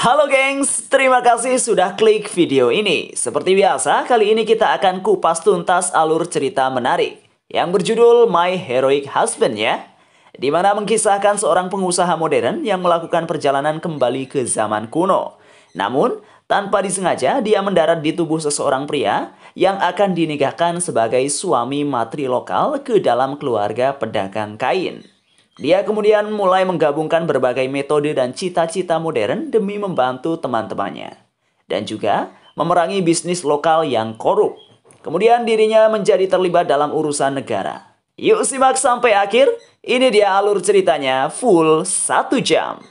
Halo gengs, terima kasih sudah klik video ini. Seperti biasa, kali ini kita akan kupas tuntas alur cerita menarik yang berjudul My Heroic Husband ya. Di mana mengkisahkan seorang pengusaha modern yang melakukan perjalanan kembali ke zaman kuno. Namun, tanpa disengaja dia mendarat di tubuh seseorang pria yang akan dinikahkan sebagai suami matri lokal ke dalam keluarga pedagang kain. Dia kemudian mulai menggabungkan berbagai metode dan cita-cita modern demi membantu teman-temannya. Dan juga memerangi bisnis lokal yang korup. Kemudian dirinya menjadi terlibat dalam urusan negara. Yuk simak sampai akhir, ini dia alur ceritanya full 1 jam.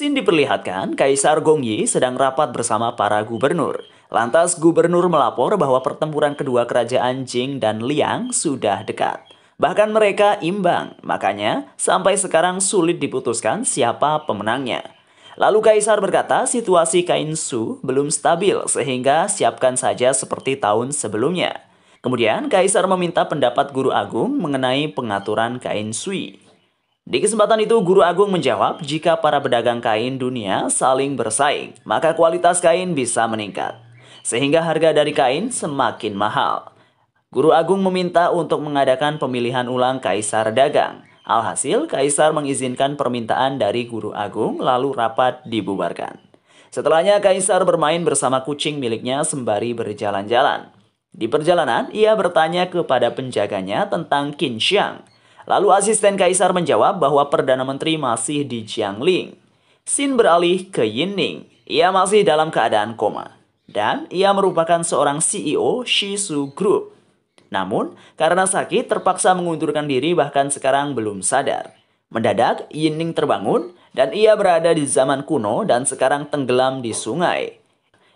Scene diperlihatkan, Kaisar Gongyi sedang rapat bersama para gubernur. Lantas gubernur melapor bahwa pertempuran kedua kerajaan Jing dan Liang sudah dekat. Bahkan mereka imbang, makanya sampai sekarang sulit diputuskan siapa pemenangnya. Lalu Kaisar berkata situasi kain Su belum stabil sehingga siapkan saja seperti tahun sebelumnya. Kemudian Kaisar meminta pendapat Guru Agung mengenai pengaturan kain Sui. Di kesempatan itu, Guru Agung menjawab jika para pedagang kain dunia saling bersaing, maka kualitas kain bisa meningkat. Sehingga harga dari kain semakin mahal. Guru Agung meminta untuk mengadakan pemilihan ulang Kaisar Dagang. Alhasil, Kaisar mengizinkan permintaan dari Guru Agung lalu rapat dibubarkan. Setelahnya, Kaisar bermain bersama kucing miliknya sembari berjalan-jalan. Di perjalanan, ia bertanya kepada penjaganya tentang Qin Xiang. Lalu asisten Kaisar menjawab bahwa Perdana Menteri masih di Jiangling. Scene beralih ke Yinning. Ia masih dalam keadaan koma. Dan ia merupakan seorang CEO Shisu Group. Namun, karena sakit terpaksa mengundurkan diri bahkan sekarang belum sadar. Mendadak, Yinning terbangun dan ia berada di zaman kuno dan sekarang tenggelam di sungai.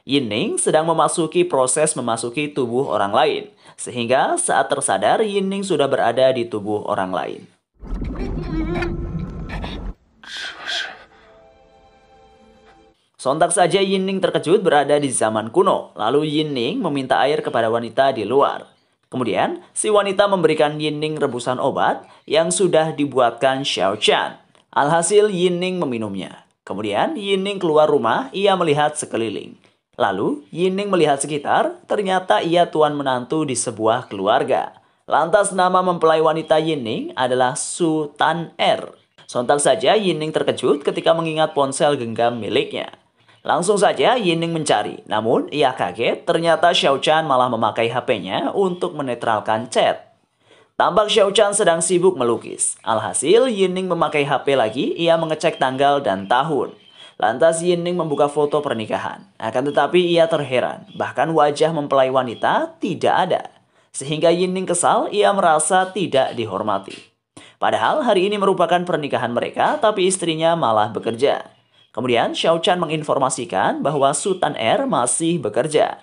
Yinning sedang memasuki proses memasuki tubuh orang lain. Sehingga saat tersadar, Yinning sudah berada di tubuh orang lain. Sontak saja Yinning terkejut berada di zaman kuno. Lalu Yinning meminta air kepada wanita di luar. Kemudian, si wanita memberikan Yinning rebusan obat yang sudah dibuatkan Xiao Chan. Alhasil Yinning meminumnya. Kemudian Yinning keluar rumah, ia melihat sekeliling. Lalu, Yinning melihat sekitar, ternyata ia tuan menantu di sebuah keluarga. Lantas nama mempelai wanita Yinning adalah Su Tan Er. Sontak saja Yinning terkejut ketika mengingat ponsel genggam miliknya. Langsung saja Yinning mencari, namun ia kaget ternyata Xiao Chan malah memakai HP-nya untuk menetralkan chat. Tampak Xiao Chan sedang sibuk melukis. Alhasil, Yinning memakai HP lagi, ia mengecek tanggal dan tahun. Lantas Yinning membuka foto pernikahan. Akan tetapi ia terheran, bahkan wajah mempelai wanita tidak ada. Sehingga Yinning kesal, ia merasa tidak dihormati. Padahal hari ini merupakan pernikahan mereka, tapi istrinya malah bekerja. Kemudian Xiao Chan menginformasikan bahwa Su Tan Er masih bekerja.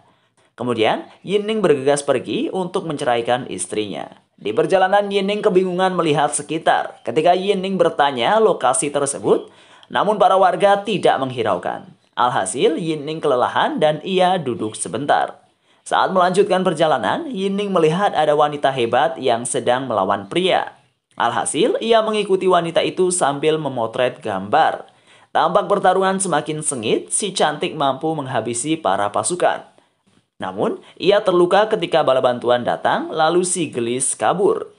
Kemudian Yinning bergegas pergi untuk menceraikan istrinya. Di perjalanan Yinning kebingungan melihat sekitar. Ketika Yinning bertanya lokasi tersebut, namun para warga tidak menghiraukan. Alhasil, Yinning kelelahan dan ia duduk sebentar. Saat melanjutkan perjalanan, Yinning melihat ada wanita hebat yang sedang melawan pria. Alhasil, ia mengikuti wanita itu sambil memotret gambar. Tampak pertarungan semakin sengit, si cantik mampu menghabisi para pasukan. Namun, ia terluka ketika bala bantuan datang, lalu si gelis kabur.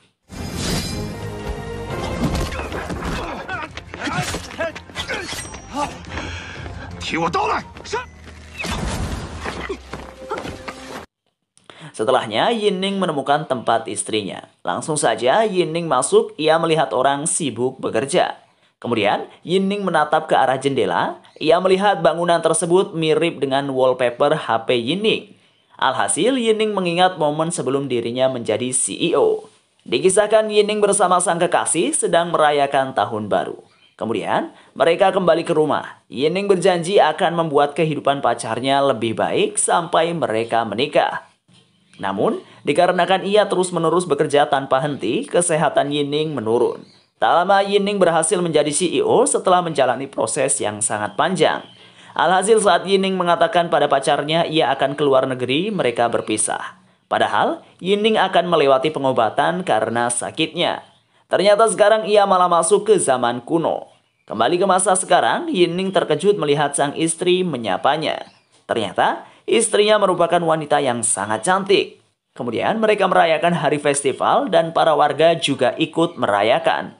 Setelahnya, Yinning menemukan tempat istrinya. Langsung saja Yinning masuk, ia melihat orang sibuk bekerja. Kemudian, Yinning menatap ke arah jendela. Ia melihat bangunan tersebut mirip dengan wallpaper HP Yinning. Alhasil, Yinning mengingat momen sebelum dirinya menjadi CEO. Dikisahkan Yinning bersama sang kekasih sedang merayakan tahun baru. Kemudian, mereka kembali ke rumah. Yining berjanji akan membuat kehidupan pacarnya lebih baik sampai mereka menikah. Namun, dikarenakan ia terus-menerus bekerja tanpa henti, kesehatan Yining menurun. Tak lama Yining berhasil menjadi CEO setelah menjalani proses yang sangat panjang. Alhasil saat Yining mengatakan pada pacarnya ia akan keluar negeri, mereka berpisah. Padahal, Yining akan melewati pengobatan karena sakitnya. Ternyata sekarang ia malah masuk ke zaman kuno. Kembali ke masa sekarang, Yining terkejut melihat sang istri menyapanya. Ternyata, istrinya merupakan wanita yang sangat cantik. Kemudian mereka merayakan hari festival dan para warga juga ikut merayakan.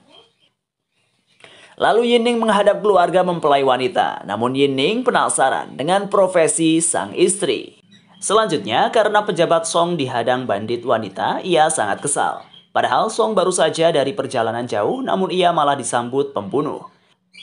Lalu Yining menghadap keluarga mempelai wanita, namun Yining penasaran dengan profesi sang istri. Selanjutnya, karena pejabat Song dihadang bandit wanita, ia sangat kesal. Padahal Song baru saja dari perjalanan jauh, namun ia malah disambut pembunuh.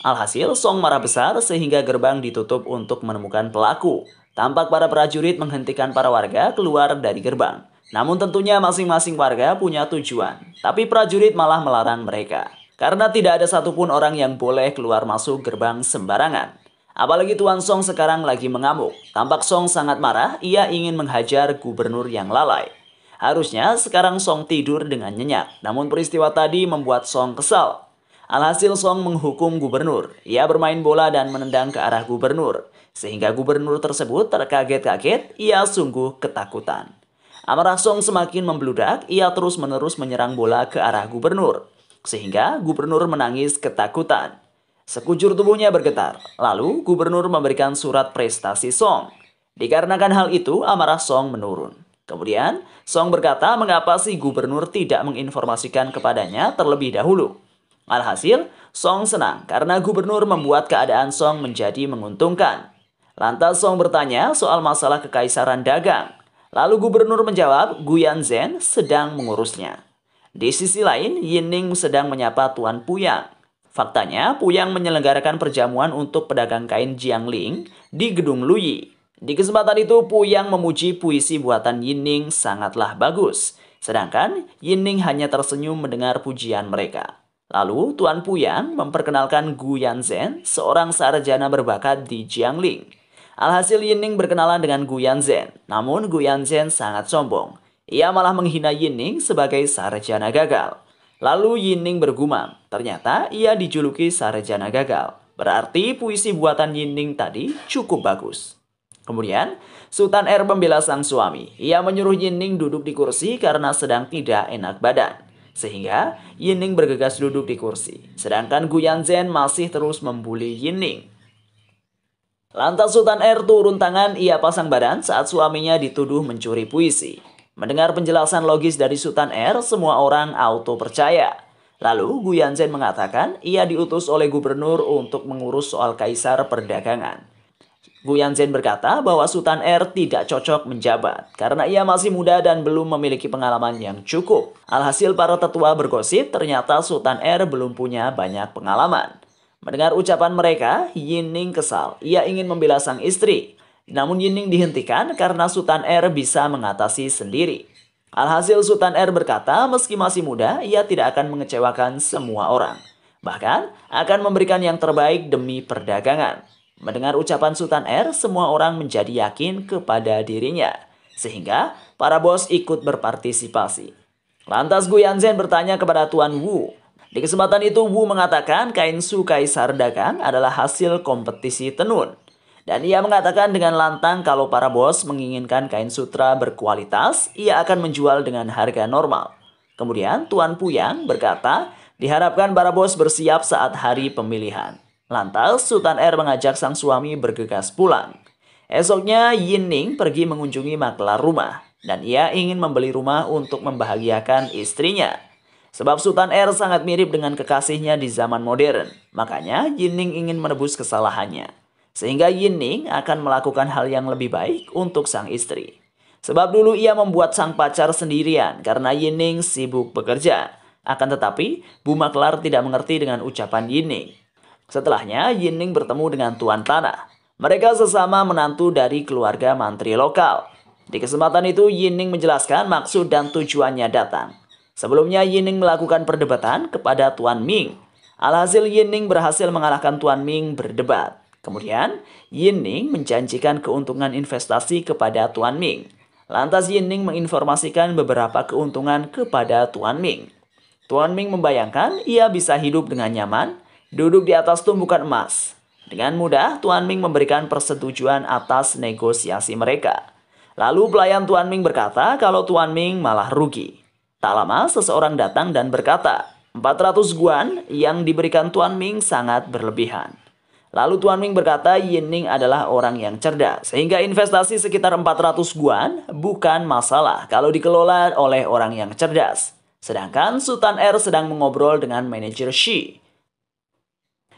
Alhasil, Song marah besar sehingga gerbang ditutup untuk menemukan pelaku. Tampak para prajurit menghentikan para warga keluar dari gerbang. Namun tentunya masing-masing warga punya tujuan, tapi prajurit malah melarang mereka. Karena tidak ada satupun orang yang boleh keluar masuk gerbang sembarangan. Apalagi Tuan Song sekarang lagi mengamuk. Tampak Song sangat marah, ia ingin menghajar gubernur yang lalai. Harusnya sekarang Song tidur dengan nyenyak, namun peristiwa tadi membuat Song kesal. Alhasil Song menghukum gubernur. Ia bermain bola dan menendang ke arah gubernur. Sehingga gubernur tersebut terkaget-kaget, ia sungguh ketakutan. Amarah Song semakin membludak, ia terus-menerus menyerang bola ke arah gubernur. Sehingga gubernur menangis ketakutan. Sekujur tubuhnya bergetar. Lalu gubernur memberikan surat prestasi Song. Dikarenakan hal itu, amarah Song menurun. Kemudian, Song berkata mengapa si gubernur tidak menginformasikan kepadanya terlebih dahulu. Alhasil, Song senang karena gubernur membuat keadaan Song menjadi menguntungkan. Lantas Song bertanya soal masalah kekaisaran dagang. Lalu gubernur menjawab Gu Yanzhen sedang mengurusnya. Di sisi lain, Yining sedang menyapa Tuan Puyang. Faktanya, Puyang menyelenggarakan perjamuan untuk pedagang kain Jiangling di gedung Luyi. Di kesempatan itu, Puyang memuji puisi buatan Yining sangatlah bagus. Sedangkan, Yining hanya tersenyum mendengar pujian mereka. Lalu, Tuan Puyang memperkenalkan Gu Yanzhen, seorang sarjana berbakat di Jiangling. Alhasil Yining berkenalan dengan Gu Yanzhen, namun Gu Yanzhen sangat sombong. Ia malah menghina Yining sebagai sarjana gagal. Lalu Yining bergumam, ternyata ia dijuluki sarjana gagal. Berarti puisi buatan Yining tadi cukup bagus. Kemudian, Sultan R membela sang suami. Ia menyuruh Yining duduk di kursi karena sedang tidak enak badan. Sehingga Yining bergegas duduk di kursi. Sedangkan Gu Yanzhen masih terus membuli Yining. Lantas Sultan R turun tangan, ia pasang badan saat suaminya dituduh mencuri puisi. Mendengar penjelasan logis dari Sultan R, semua orang auto percaya. Lalu Gu Yanzhen mengatakan ia diutus oleh gubernur untuk mengurus soal kaisar perdagangan. Gu Yanzhen berkata bahwa Sultan R tidak cocok menjabat karena ia masih muda dan belum memiliki pengalaman yang cukup. Alhasil para tetua bergosip ternyata Sultan R belum punya banyak pengalaman. Mendengar ucapan mereka, Yining kesal. Ia ingin membela sang istri. Namun Yining dihentikan karena Sultan R bisa mengatasi sendiri. Alhasil Sultan R berkata meski masih muda, ia tidak akan mengecewakan semua orang. Bahkan akan memberikan yang terbaik demi perdagangan. Mendengar ucapan Sultan R, semua orang menjadi yakin kepada dirinya. Sehingga para bos ikut berpartisipasi. Lantas Gu Yanzhen bertanya kepada Tuan Wu. Di kesempatan itu Wu mengatakan kain su kaisar dagang adalah hasil kompetisi tenun. Dan ia mengatakan dengan lantang kalau para bos menginginkan kain sutra berkualitas, ia akan menjual dengan harga normal. Kemudian Tuan Puyang berkata, diharapkan para bos bersiap saat hari pemilihan. Lantas Sultan R mengajak sang suami bergegas pulang. Esoknya Yining pergi mengunjungi maklar rumah. Dan ia ingin membeli rumah untuk membahagiakan istrinya. Sebab Sultan R sangat mirip dengan kekasihnya di zaman modern. Makanya Yining ingin menebus kesalahannya. Sehingga Yining akan melakukan hal yang lebih baik untuk sang istri. Sebab dulu ia membuat sang pacar sendirian karena Yining sibuk bekerja. Akan tetapi, Bu Maklar tidak mengerti dengan ucapan Yining. Setelahnya, Yining bertemu dengan Tuan Tanah. Mereka sesama menantu dari keluarga mantri lokal. Di kesempatan itu, Yining menjelaskan maksud dan tujuannya datang. Sebelumnya, Yining melakukan perdebatan kepada Tuan Ming. Alhasil Yinning berhasil mengalahkan Tuan Ming berdebat. Kemudian, Yinning menjanjikan keuntungan investasi kepada Tuan Ming. Lantas Yinning menginformasikan beberapa keuntungan kepada Tuan Ming. Tuan Ming membayangkan ia bisa hidup dengan nyaman, duduk di atas tumpukan emas. Dengan mudah, Tuan Ming memberikan persetujuan atas negosiasi mereka. Lalu pelayan Tuan Ming berkata kalau Tuan Ming malah rugi. Tak lama seseorang datang dan berkata, 400 guan yang diberikan Tuan Ming sangat berlebihan. Lalu Tuan Ming berkata Yinning adalah orang yang cerdas, sehingga investasi sekitar 400 guan bukan masalah kalau dikelola oleh orang yang cerdas. Sedangkan Sultan R sedang mengobrol dengan manajer Shi.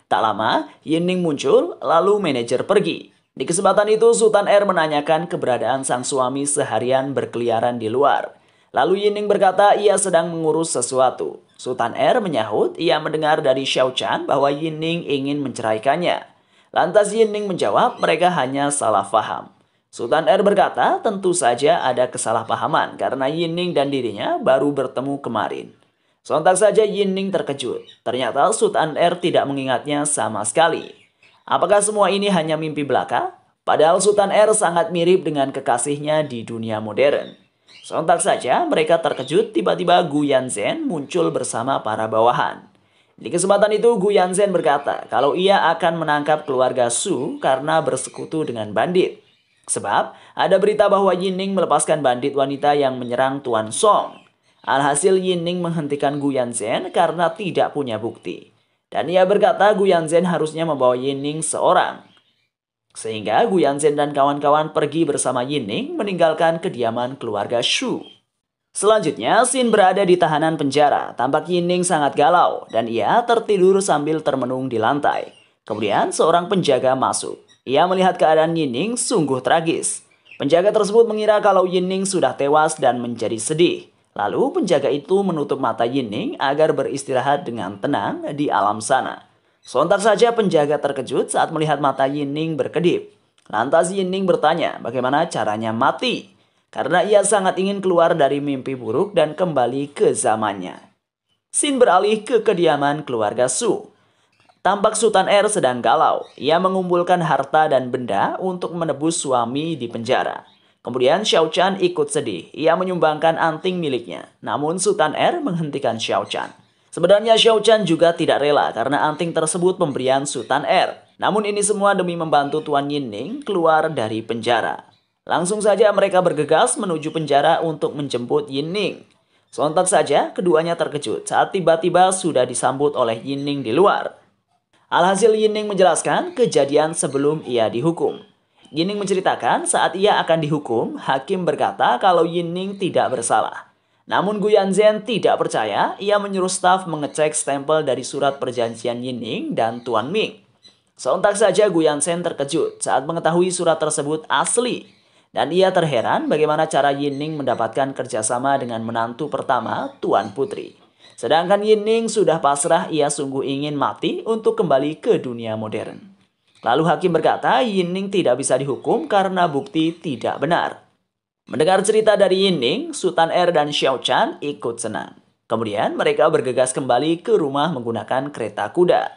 Tak lama, Yinning muncul, lalu manajer pergi. Di kesempatan itu, Sultan R menanyakan keberadaan sang suami seharian berkeliaran di luar. Lalu Yinning berkata ia sedang mengurus sesuatu. Sultan R menyahut ia mendengar dari Xiao Chan bahwa Yinning ingin menceraikannya. Lantas Yinning menjawab mereka hanya salah paham. Sultan R berkata tentu saja ada kesalahpahaman karena Yinning dan dirinya baru bertemu kemarin. Sontak saja Yinning terkejut. Ternyata Sultan R tidak mengingatnya sama sekali. Apakah semua ini hanya mimpi belaka? Padahal Sultan R sangat mirip dengan kekasihnya di dunia modern. Sontak saja mereka terkejut tiba-tiba Gu Yanzhen muncul bersama para bawahan. Di kesempatan itu Gu Yanzhen berkata kalau ia akan menangkap keluarga Su karena bersekutu dengan bandit. Sebab ada berita bahwa Yinning melepaskan bandit wanita yang menyerang Tuan Song. Alhasil Yinning menghentikan Gu Yanzhen karena tidak punya bukti. Dan ia berkata Gu Yanzhen harusnya membawa Yinning seorang. Sehingga Gu Yanzhen dan kawan-kawan pergi bersama Yinning meninggalkan kediaman keluarga Shu. Selanjutnya, Xin berada di tahanan penjara. Tampak Yinning sangat galau dan ia tertidur sambil termenung di lantai. Kemudian seorang penjaga masuk. Ia melihat keadaan Yinning sungguh tragis. Penjaga tersebut mengira kalau Yinning sudah tewas dan menjadi sedih. Lalu penjaga itu menutup mata Yinning agar beristirahat dengan tenang di alam sana. Sontak saja penjaga terkejut saat melihat mata Yinning berkedip. Lantas Yinning bertanya bagaimana caranya mati. Karena ia sangat ingin keluar dari mimpi buruk dan kembali ke zamannya. Xin beralih ke kediaman keluarga Su. Tampak Sultan R sedang galau. Ia mengumpulkan harta dan benda untuk menebus suami di penjara. Kemudian Xiao Chan ikut sedih. Ia menyumbangkan anting miliknya. Namun Sultan R menghentikan Xiao Chan. Sebenarnya Xiao Chan juga tidak rela karena anting tersebut pemberian Sultan R. Namun ini semua demi membantu Tuan Yinning keluar dari penjara. Langsung saja mereka bergegas menuju penjara untuk menjemput Yinning. Sontak saja keduanya terkejut saat tiba-tiba sudah disambut oleh Yinning di luar. Alhasil Yinning menjelaskan kejadian sebelum ia dihukum. Yinning menceritakan saat ia akan dihukum, hakim berkata kalau Yinning tidak bersalah. Namun Gu Yanzhen tidak percaya, ia menyuruh staf mengecek stempel dari surat perjanjian Yinning dan Tuan Ming. Sontak saja Gu Yanzhen terkejut saat mengetahui surat tersebut asli. Dan ia terheran bagaimana cara Yinning mendapatkan kerjasama dengan menantu pertama Tuan Putri. Sedangkan Yinning sudah pasrah, ia sungguh ingin mati untuk kembali ke dunia modern. Lalu hakim berkata Yinning tidak bisa dihukum karena bukti tidak benar. Mendengar cerita dari Yinning, Sultan R dan Xiao Chan ikut senang. Kemudian mereka bergegas kembali ke rumah menggunakan kereta kuda.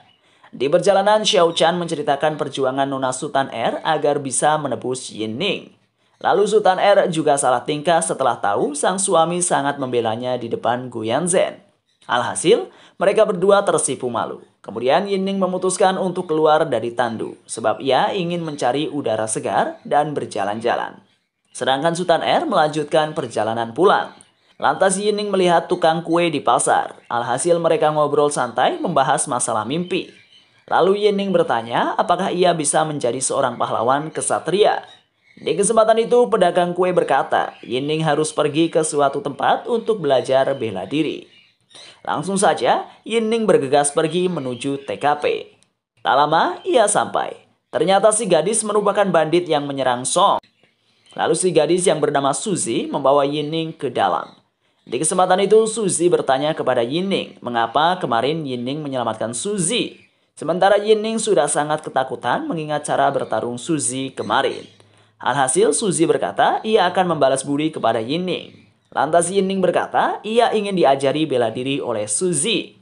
Di perjalanan Xiao Chan menceritakan perjuangan Nona Sultan R agar bisa menebus Yinning. Lalu Sultan R juga salah tingkah setelah tahu sang suami sangat membelanya di depan Gu Yanzhen. Alhasil, mereka berdua tersipu malu. Kemudian Yinning memutuskan untuk keluar dari tandu sebab ia ingin mencari udara segar dan berjalan-jalan. Sedangkan Sultan R melanjutkan perjalanan pulang. Lantas Yinning melihat tukang kue di pasar. Alhasil mereka ngobrol santai membahas masalah mimpi. Lalu Yinning bertanya apakah ia bisa menjadi seorang pahlawan kesatria. Di kesempatan itu pedagang kue berkata Yinning harus pergi ke suatu tempat untuk belajar bela diri. Langsung saja Yinning bergegas pergi menuju TKP. Tak lama ia sampai. Ternyata si gadis merupakan bandit yang menyerang Song. Lalu si gadis yang bernama Suzy membawa Yinning ke dalam. Di kesempatan itu Suzy bertanya kepada Yinning mengapa kemarin Yinning menyelamatkan Suzy. Sementara Yinning sudah sangat ketakutan mengingat cara bertarung Suzy kemarin. Alhasil Suzy berkata ia akan membalas budi kepada Yinning. Lantas Yinning berkata ia ingin diajari bela diri oleh Suzy.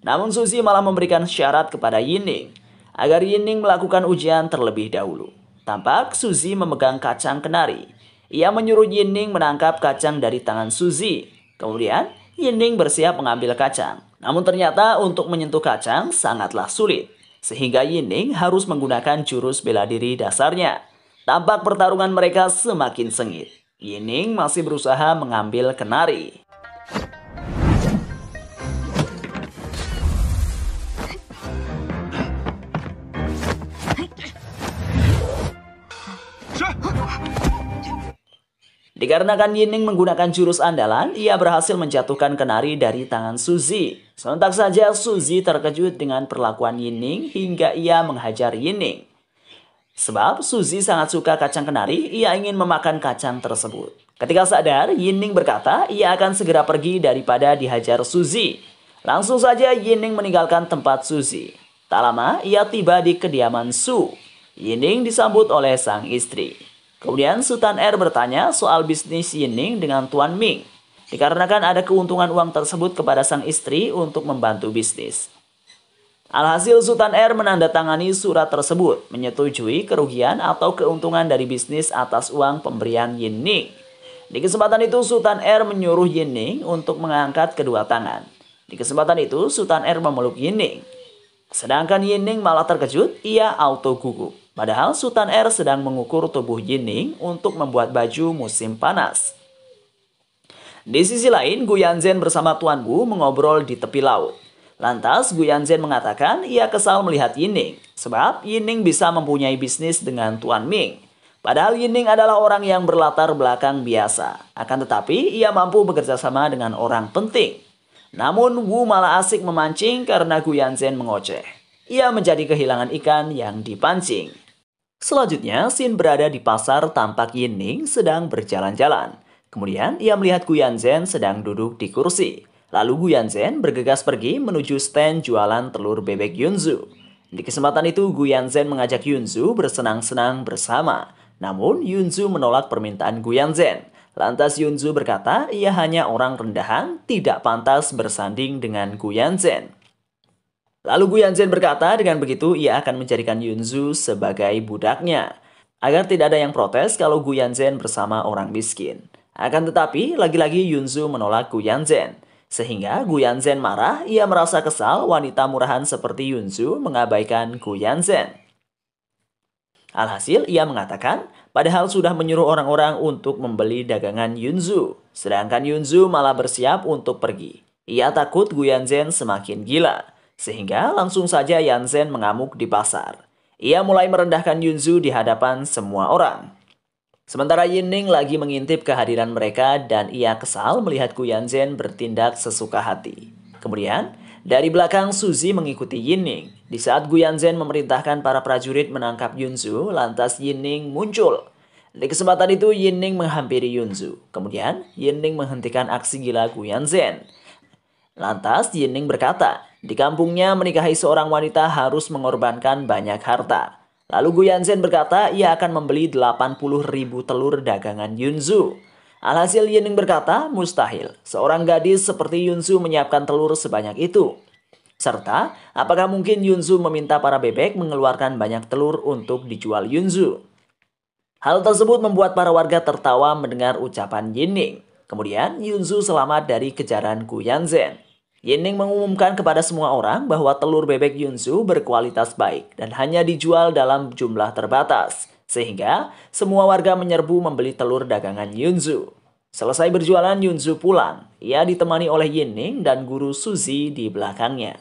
Namun Suzy malah memberikan syarat kepada Yining agar Yining melakukan ujian terlebih dahulu. Tampak Suzy memegang kacang kenari. Ia menyuruh Yining menangkap kacang dari tangan Suzy. Kemudian Yining bersiap mengambil kacang. Namun ternyata untuk menyentuh kacang sangatlah sulit. Sehingga Yining harus menggunakan jurus bela diri dasarnya. Tampak pertarungan mereka semakin sengit. Yining masih berusaha mengambil kenari. Dikarenakan Yining menggunakan jurus andalan, ia berhasil menjatuhkan kenari dari tangan Suzy. Sontak saja Suzy terkejut dengan perlakuan Yining hingga ia menghajar Yining. Sebab Suzy sangat suka kacang kenari, ia ingin memakan kacang tersebut. Ketika sadar, Yining berkata ia akan segera pergi daripada dihajar Suzy. Langsung saja Yining meninggalkan tempat Suzy. Tak lama, ia tiba di kediaman Su. Yining disambut oleh sang istri. Kemudian Sultan R bertanya soal bisnis Yining dengan Tuan Ming. Dikarenakan ada keuntungan uang tersebut kepada sang istri untuk membantu bisnis. Alhasil Sultan R menandatangani surat tersebut menyetujui kerugian atau keuntungan dari bisnis atas uang pemberian Yining. Di kesempatan itu Sultan R menyuruh Yining untuk mengangkat kedua tangan. Di kesempatan itu Sultan R memeluk Yining. Sedangkan Yining malah terkejut, ia auto gugup. Padahal Sultan R sedang mengukur tubuh Yining untuk membuat baju musim panas. Di sisi lain, Gu Yanzhen bersama Tuan Wu mengobrol di tepi laut. Lantas Gu Yanzhen mengatakan ia kesal melihat Yining, sebab Yining bisa mempunyai bisnis dengan Tuan Ming. Padahal Yining adalah orang yang berlatar belakang biasa. Akan tetapi ia mampu bekerja sama dengan orang penting. Namun Wu malah asik memancing karena Gu Yanzhen mengoceh. Ia menjadi kehilangan ikan yang dipancing. Selanjutnya, Xin berada di pasar tampak Yining sedang berjalan-jalan. Kemudian, ia melihat Gu Yanzhen sedang duduk di kursi. Lalu Gu Yanzhen bergegas pergi menuju stand jualan telur bebek Yunzu. Di kesempatan itu, Gu Yanzhen mengajak Yunzu bersenang-senang bersama. Namun, Yunzu menolak permintaan Gu Yanzhen. Lantas Yunzu berkata, ia hanya orang rendahan, tidak pantas bersanding dengan Gu Yanzhen. Lalu Gu Yanzhen berkata dengan begitu ia akan menjadikan Yunzu sebagai budaknya. Agar tidak ada yang protes kalau Gu Yanzhen bersama orang miskin. Akan tetapi lagi-lagi Yunzu menolak Gu Yanzhen. Sehingga Gu Yanzhen marah, ia merasa kesal wanita murahan seperti Yunzu mengabaikan Gu Yanzhen. Alhasil ia mengatakan padahal sudah menyuruh orang-orang untuk membeli dagangan Yunzu. Sedangkan Yunzu malah bersiap untuk pergi. Ia takut Gu Yanzhen semakin gila. Sehingga langsung saja Yanzhen mengamuk di pasar. Ia mulai merendahkan Yunzu di hadapan semua orang. Sementara Yining lagi mengintip kehadiran mereka dan ia kesal melihat Gu Yanzhen bertindak sesuka hati. Kemudian, dari belakang Suzy mengikuti Yining. Di saat Gu Yanzhen memerintahkan para prajurit menangkap Yunzu, lantas Yining muncul. Di kesempatan itu Yining menghampiri Yunzu. Kemudian, Yining menghentikan aksi gila Gu Yanzhen. Lantas Yining berkata, di kampungnya menikahi seorang wanita harus mengorbankan banyak harta. Lalu Gu Yanzhen berkata ia akan membeli 80.000 telur dagangan Yunzu. Alhasil Yining berkata mustahil, seorang gadis seperti Yunzu menyiapkan telur sebanyak itu. Serta, apakah mungkin Yunzu meminta para bebek mengeluarkan banyak telur untuk dijual Yunzu? Hal tersebut membuat para warga tertawa mendengar ucapan Yining. Kemudian Yunzu selamat dari kejaran Gu Yanzhen. Yining mengumumkan kepada semua orang bahwa telur bebek Yunzu berkualitas baik dan hanya dijual dalam jumlah terbatas. Sehingga semua warga menyerbu membeli telur dagangan Yunzu. Selesai berjualan, Yunzu pulang. Ia ditemani oleh Yining dan guru Suzy di belakangnya.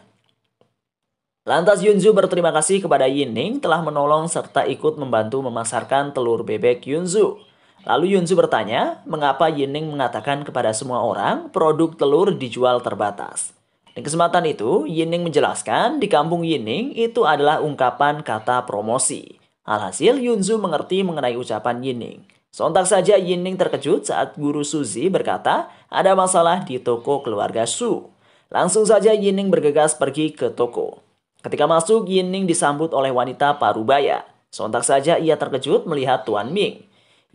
Lantas Yunzu berterima kasih kepada Yining telah menolong serta ikut membantu memasarkan telur bebek Yunzu. Lalu Yunzu bertanya, mengapa Yining mengatakan kepada semua orang produk telur dijual terbatas. Di kesempatan itu, Yining menjelaskan di kampung Yining itu adalah ungkapan kata promosi. Alhasil Yunzu mengerti mengenai ucapan Yining. Sontak saja Yining terkejut saat guru Suzy berkata ada masalah di toko keluarga Su. Langsung saja Yining bergegas pergi ke toko. Ketika masuk, Yining disambut oleh wanita parubaya. Sontak saja ia terkejut melihat Tuan Ming.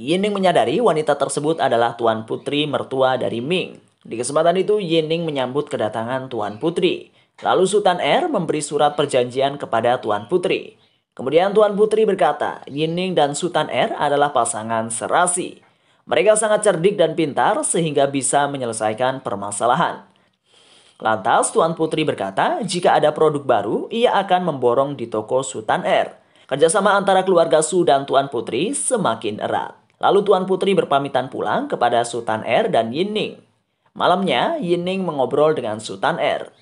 Yining menyadari wanita tersebut adalah Tuan Putri mertua dari Ming. Di kesempatan itu Yining menyambut kedatangan Tuan Putri. Lalu Sultan Er memberi surat perjanjian kepada Tuan Putri. Kemudian Tuan Putri berkata, Yining dan Sultan Er adalah pasangan serasi. Mereka sangat cerdik dan pintar sehingga bisa menyelesaikan permasalahan. Lantas Tuan Putri berkata, jika ada produk baru, ia akan memborong di toko Sultan Er. Kerjasama antara keluarga Su dan Tuan Putri semakin erat. Lalu Tuan Putri berpamitan pulang kepada Sultan Er dan Yining. Malamnya, Yining mengobrol dengan Sultan Er.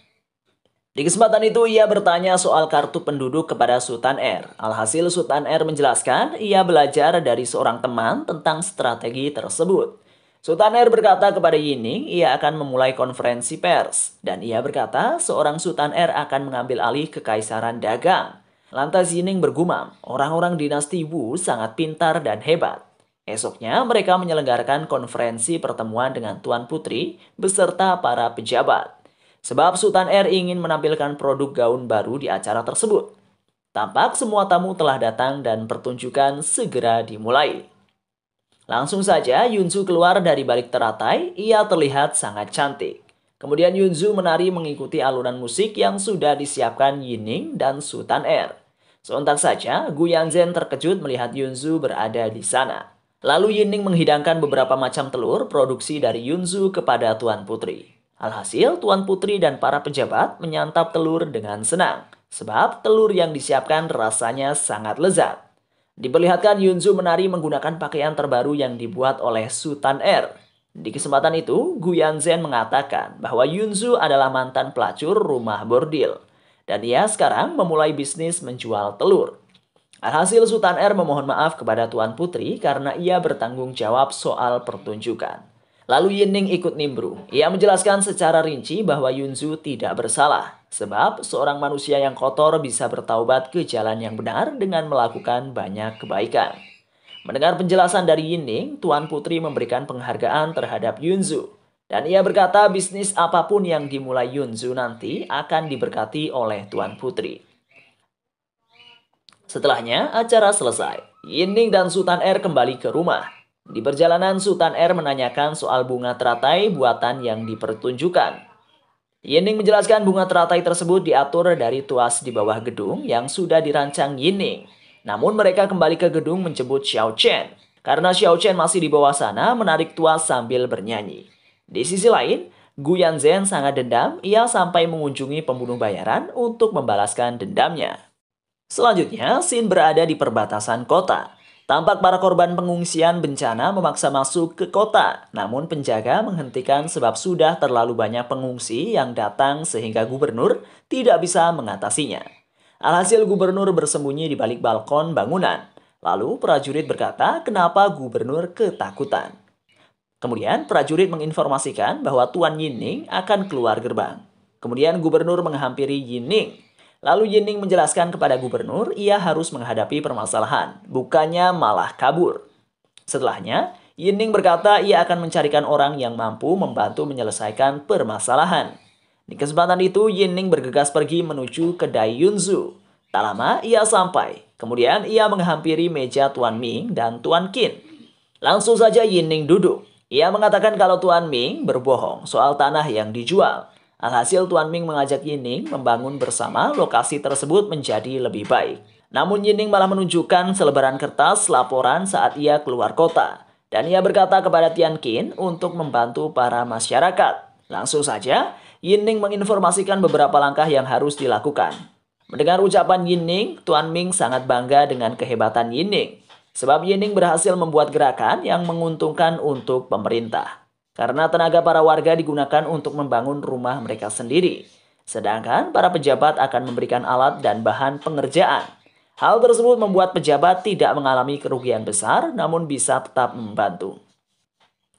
Di kesempatan itu ia bertanya soal kartu penduduk kepada Sultan Er. Alhasil Sultan Er menjelaskan ia belajar dari seorang teman tentang strategi tersebut. Sultan Er berkata kepada Yining ia akan memulai konferensi pers. Dan ia berkata seorang Sultan Er akan mengambil alih kekaisaran dagang. Lantas Yining bergumam, orang-orang dinasti Wu sangat pintar dan hebat. Esoknya mereka menyelenggarakan konferensi pertemuan dengan Tuan Putri beserta para pejabat. Sebab Sultan Er ingin menampilkan produk gaun baru di acara tersebut. Tampak semua tamu telah datang dan pertunjukan segera dimulai. Langsung saja Yunzu keluar dari balik teratai, ia terlihat sangat cantik. Kemudian Yunzu menari mengikuti alunan musik yang sudah disiapkan Yining dan Sultan Er. Sontak saja Gu Yanzhen terkejut melihat Yunzu berada di sana. Lalu Yining menghidangkan beberapa macam telur produksi dari Yunzu kepada Tuan Putri. Alhasil, Tuan Putri dan para pejabat menyantap telur dengan senang, sebab telur yang disiapkan rasanya sangat lezat. Diperlihatkan Yunzu menari menggunakan pakaian terbaru yang dibuat oleh Sultan Er. Di kesempatan itu, Gu Yanzhen mengatakan bahwa Yunzu adalah mantan pelacur rumah bordil, dan ia sekarang memulai bisnis menjual telur. Alhasil, Sultan Er memohon maaf kepada Tuan Putri karena ia bertanggung jawab soal pertunjukan. Lalu Yining ikut nimbrung. Ia menjelaskan secara rinci bahwa Yunzu tidak bersalah. Sebab seorang manusia yang kotor bisa bertaubat ke jalan yang benar dengan melakukan banyak kebaikan. Mendengar penjelasan dari Yining, Tuan Putri memberikan penghargaan terhadap Yunzu. Dan ia berkata bisnis apapun yang dimulai Yunzu nanti akan diberkati oleh Tuan Putri. Setelahnya, acara selesai. Yining dan Sultan Er kembali ke rumah. Di perjalanan, Sultan Er menanyakan soal bunga teratai buatan yang dipertunjukkan. Yining menjelaskan bunga teratai tersebut diatur dari tuas di bawah gedung yang sudah dirancang Yining. Namun mereka kembali ke gedung menjemput Xiao Chen. Karena Xiao Chen masih di bawah sana menarik tuas sambil bernyanyi. Di sisi lain, Gu Yanzhen sangat dendam, ia sampai mengunjungi pembunuh bayaran untuk membalaskan dendamnya. Selanjutnya, Xin berada di perbatasan kota. Tampak para korban pengungsian bencana memaksa masuk ke kota, namun penjaga menghentikan sebab sudah terlalu banyak pengungsi yang datang sehingga gubernur tidak bisa mengatasinya. Alhasil gubernur bersembunyi di balik balkon bangunan. Lalu prajurit berkata kenapa gubernur ketakutan. Kemudian prajurit menginformasikan bahwa Tuan Yining akan keluar gerbang. Kemudian gubernur menghampiri Yining. Lalu Yining menjelaskan kepada gubernur ia harus menghadapi permasalahan, bukannya malah kabur. Setelahnya, Yining berkata ia akan mencarikan orang yang mampu membantu menyelesaikan permasalahan. Di kesempatan itu, Yining bergegas pergi menuju kedai Yunzu. Tak lama, ia sampai. Kemudian ia menghampiri meja Tuan Ming dan Tuan Qin. Langsung saja Yining duduk. Ia mengatakan kalau Tuan Ming berbohong soal tanah yang dijual. Alhasil Tuan Ming mengajak Yining membangun bersama lokasi tersebut menjadi lebih baik. Namun Yining malah menunjukkan selebaran kertas laporan saat ia keluar kota. Dan ia berkata kepada Tian Qin untuk membantu para masyarakat. Langsung saja, Yining menginformasikan beberapa langkah yang harus dilakukan. Mendengar ucapan Yining, Tuan Ming sangat bangga dengan kehebatan Yining. Sebab Yining berhasil membuat gerakan yang menguntungkan untuk pemerintah. Karena tenaga para warga digunakan untuk membangun rumah mereka sendiri. Sedangkan para pejabat akan memberikan alat dan bahan pengerjaan. Hal tersebut membuat pejabat tidak mengalami kerugian besar namun bisa tetap membantu.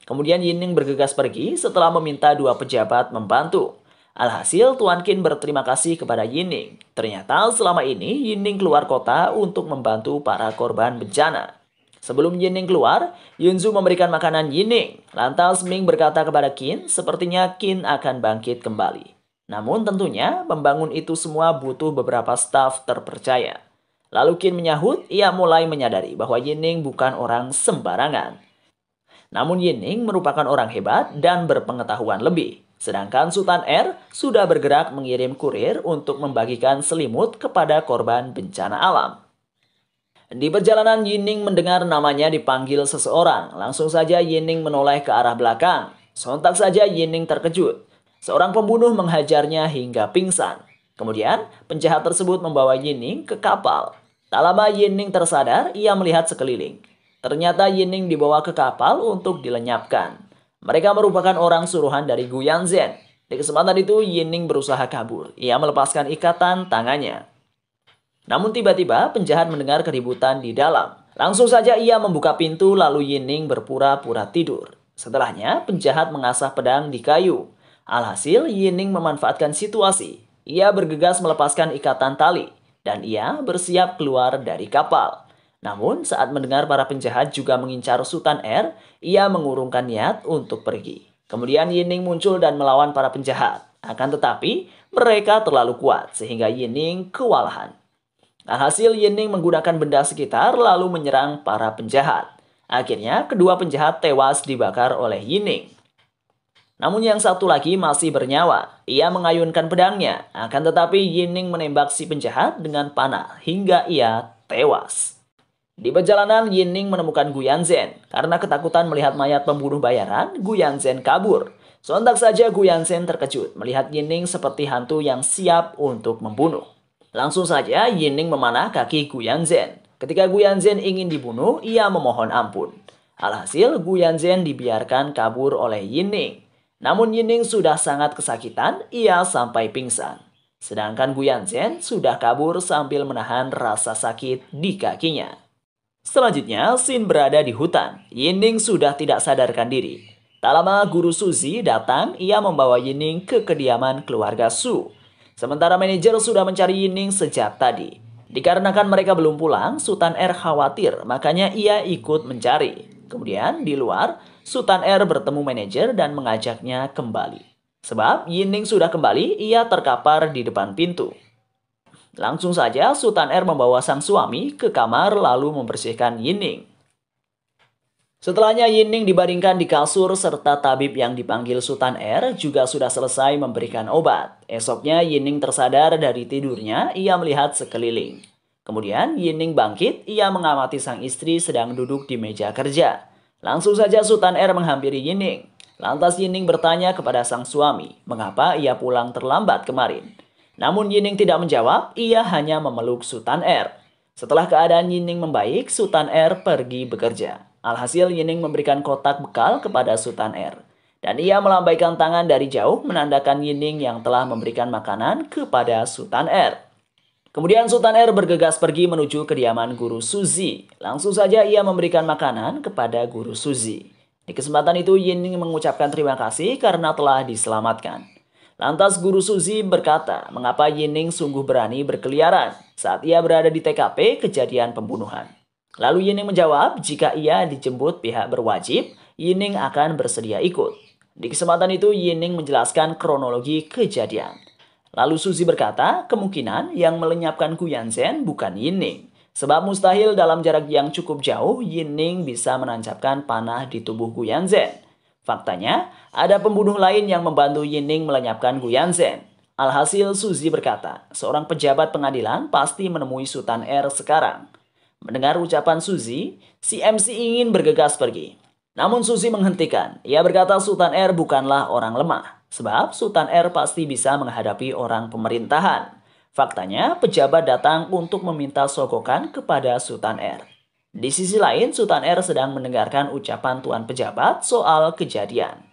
Kemudian Yining bergegas pergi setelah meminta dua pejabat membantu. Alhasil Tuan Qin berterima kasih kepada Yining. Ternyata selama ini Yining keluar kota untuk membantu para korban bencana. Sebelum Yining keluar, Yunzu memberikan makanan Yining. Lantas Ming berkata kepada Qin, sepertinya Qin akan bangkit kembali. Namun tentunya membangun itu semua butuh beberapa staf terpercaya. Lalu Qin menyahut, ia mulai menyadari bahwa Yining bukan orang sembarangan. Namun Yining merupakan orang hebat dan berpengetahuan lebih. Sedangkan Sultan R sudah bergerak mengirim kurir untuk membagikan selimut kepada korban bencana alam. Di perjalanan, Yining mendengar namanya dipanggil seseorang. Langsung saja Yining menoleh ke arah belakang. Sontak saja Yining terkejut. Seorang pembunuh menghajarnya hingga pingsan. Kemudian, penjahat tersebut membawa Yining ke kapal. Tak lama Yining tersadar, ia melihat sekeliling. Ternyata Yining dibawa ke kapal untuk dilenyapkan. Mereka merupakan orang suruhan dari Gu Yanzhen. Di kesempatan itu, Yining berusaha kabur. Ia melepaskan ikatan tangannya. Namun tiba-tiba penjahat mendengar keributan di dalam. Langsung saja ia membuka pintu lalu Yining berpura-pura tidur. Setelahnya penjahat mengasah pedang di kayu. Alhasil Yining memanfaatkan situasi. Ia bergegas melepaskan ikatan tali dan ia bersiap keluar dari kapal. Namun saat mendengar para penjahat juga mengincar Sultan R, ia mengurungkan niat untuk pergi. Kemudian Yining muncul dan melawan para penjahat. Akan tetapi mereka terlalu kuat sehingga Yining kewalahan. Alhasil Yining menggunakan benda sekitar lalu menyerang para penjahat. Akhirnya kedua penjahat tewas dibakar oleh Yining. Namun yang satu lagi masih bernyawa. Ia mengayunkan pedangnya. Akan tetapi Yining menembak si penjahat dengan panah hingga ia tewas. Di perjalanan Yining menemukan Gu Yanzhen. Karena ketakutan melihat mayat pembunuh bayaran, Gu Yanzhen kabur. Sontak saja Gu Yanzhen terkejut melihat Yining seperti hantu yang siap untuk membunuh. Langsung saja Yining memanah kaki Gu Yanzhen. Ketika Gu Yanzhen ingin dibunuh, ia memohon ampun. Alhasil Gu Yanzhen dibiarkan kabur oleh Yining. Namun Yining sudah sangat kesakitan, ia sampai pingsan. Sedangkan Gu Yanzhen sudah kabur sambil menahan rasa sakit di kakinya. Selanjutnya, Xin berada di hutan. Yining sudah tidak sadarkan diri. Tak lama Guru Suzy datang, ia membawa Yining ke kediaman keluarga Su. Sementara manajer sudah mencari Yining sejak tadi. Dikarenakan mereka belum pulang, Sultan R khawatir, makanya ia ikut mencari. Kemudian di luar, Sultan R bertemu manajer dan mengajaknya kembali. Sebab Yining sudah kembali, ia terkapar di depan pintu. Langsung saja Sultan R membawa sang suami ke kamar lalu membersihkan Yining. Setelahnya Yining dibaringkan di kasur serta tabib yang dipanggil Sultan R juga sudah selesai memberikan obat. Esoknya Yining tersadar dari tidurnya, ia melihat sekeliling. Kemudian Yining bangkit, ia mengamati sang istri sedang duduk di meja kerja. Langsung saja Sultan R menghampiri Yining. Lantas Yining bertanya kepada sang suami, mengapa ia pulang terlambat kemarin. Namun Yining tidak menjawab, ia hanya memeluk Sultan R. Setelah keadaan Yining membaik, Sultan R pergi bekerja. Alhasil Yining memberikan kotak bekal kepada Sultan R. Dan ia melambaikan tangan dari jauh menandakan Yining yang telah memberikan makanan kepada Sultan R. Kemudian Sultan R bergegas pergi menuju kediaman Guru Suzy. Langsung saja ia memberikan makanan kepada Guru Suzy. Di kesempatan itu Yining mengucapkan terima kasih karena telah diselamatkan. Lantas Guru Suzy berkata mengapa Yining sungguh berani berkeliaran saat ia berada di TKP kejadian pembunuhan. Lalu Yining menjawab jika ia dijemput pihak berwajib, Yining akan bersedia ikut. Di kesempatan itu Yining menjelaskan kronologi kejadian. Lalu Suzy berkata kemungkinan yang melenyapkan Gu Yanzhen bukan Yining. Sebab mustahil dalam jarak yang cukup jauh Yining bisa menancapkan panah di tubuh Gu Yanzhen. Faktanya, ada pembunuh lain yang membantu Yining melenyapkan Gu Yanzhen. Alhasil Suzy berkata, seorang pejabat pengadilan pasti menemui Sultan R sekarang. Mendengar ucapan Suzy, si MC ingin bergegas pergi. Namun Suzy menghentikan. Ia berkata Sultan R bukanlah orang lemah. Sebab Sultan R pasti bisa menghadapi orang pemerintahan. Faktanya, pejabat datang untuk meminta sogokan kepada Sultan R. Di sisi lain, Sultan R sedang mendengarkan ucapan tuan pejabat soal kejadian.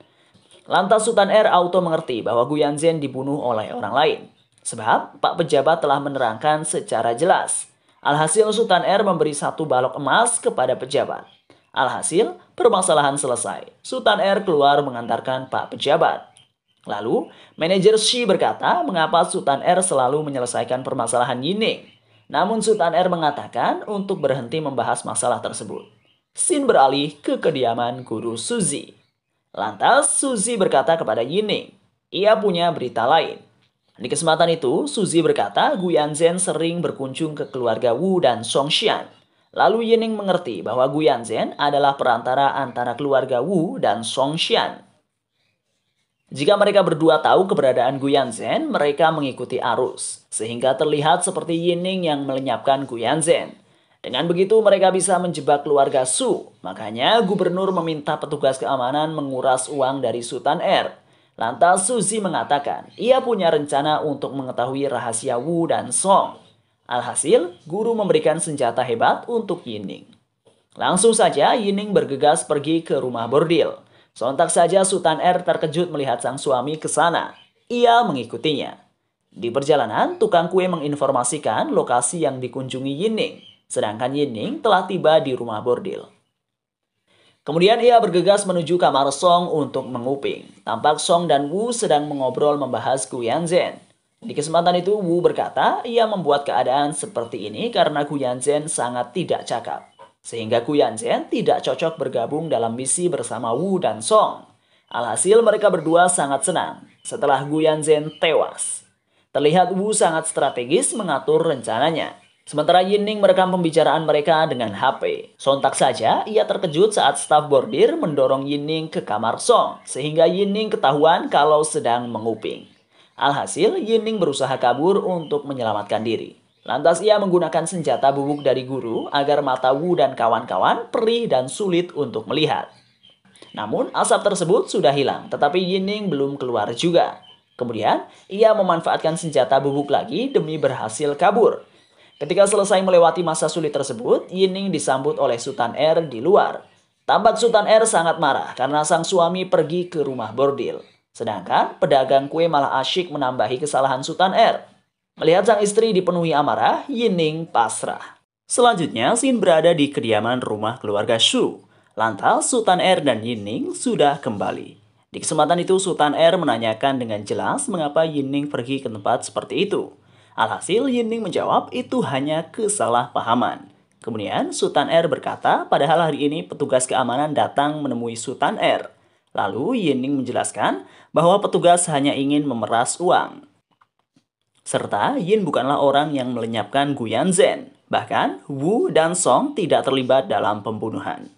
Lantas Sultan R auto mengerti bahwa Gu Yanzhen dibunuh oleh orang lain. Sebab Pak Pejabat telah menerangkan secara jelas. Alhasil Sultan R memberi 1 balok emas kepada pejabat. Alhasil permasalahan selesai. Sultan R keluar mengantarkan Pak Pejabat. Lalu manajer Shi berkata mengapa Sultan R selalu menyelesaikan permasalahan Yining. Namun Sultan R mengatakan untuk berhenti membahas masalah tersebut. Xin beralih ke kediaman Guru Suzy. Lantas Suzy berkata kepada Yining, ia punya berita lain. Di kesempatan itu, Suzy berkata Gu Yanzhen sering berkunjung ke keluarga Wu dan Songxian. Lalu Yining mengerti bahwa Gu Yanzhen adalah perantara antara keluarga Wu dan Songxian. Jika mereka berdua tahu keberadaan Gu Yanzhen, mereka mengikuti arus, sehingga terlihat seperti Yining yang melenyapkan Gu Yanzhen. Dengan begitu mereka bisa menjebak keluarga Su. Makanya gubernur meminta petugas keamanan menguras uang dari Sultan R. Lantas Suzy mengatakan ia punya rencana untuk mengetahui rahasia Wu dan Song. Alhasil, guru memberikan senjata hebat untuk Yining. Langsung saja Yining bergegas pergi ke rumah bordil. Sontak saja Sultan R terkejut melihat sang suami ke sana. Ia mengikutinya. Di perjalanan, tukang kue menginformasikan lokasi yang dikunjungi Yining. Sedangkan Yining telah tiba di rumah bordil. Kemudian ia bergegas menuju kamar Song untuk menguping. Tampak Song dan Wu sedang mengobrol membahas Gu Yanzhen. Di kesempatan itu Wu berkata ia membuat keadaan seperti ini karena Gu Yanzhen sangat tidak cakap. Sehingga Gu Yanzhen tidak cocok bergabung dalam misi bersama Wu dan Song. Alhasil mereka berdua sangat senang setelah Gu Yanzhen tewas. Terlihat Wu sangat strategis mengatur rencananya. Sementara Yining merekam pembicaraan mereka dengan HP. Sontak saja ia terkejut saat staf bordir mendorong Yining ke kamar Song. Sehingga Yining ketahuan kalau sedang menguping. Alhasil Yining berusaha kabur untuk menyelamatkan diri. Lantas ia menggunakan senjata bubuk dari guru agar mata Wu dan kawan-kawan perih dan sulit untuk melihat. Namun asap tersebut sudah hilang, tetapi Yining belum keluar juga. Kemudian ia memanfaatkan senjata bubuk lagi demi berhasil kabur. Ketika selesai melewati masa sulit tersebut, Yining disambut oleh Sultan R di luar. Tampak Sultan R sangat marah karena sang suami pergi ke rumah bordil. Sedangkan pedagang kue malah asyik menambahi kesalahan Sultan R. Melihat sang istri dipenuhi amarah, Yining pasrah. Selanjutnya, Xin berada di kediaman rumah keluarga Shu. Lantas, Sultan R dan Yining sudah kembali. Di kesempatan itu, Sultan R menanyakan dengan jelas mengapa Yining pergi ke tempat seperti itu. Alhasil, Yining menjawab itu hanya kesalahpahaman. Kemudian, Sultan R berkata, padahal hari ini petugas keamanan datang menemui Sultan R. Lalu, Yining menjelaskan bahwa petugas hanya ingin memeras uang. Serta Yin bukanlah orang yang melenyapkan Gu Yanzhen. Bahkan, Wu dan Song tidak terlibat dalam pembunuhan.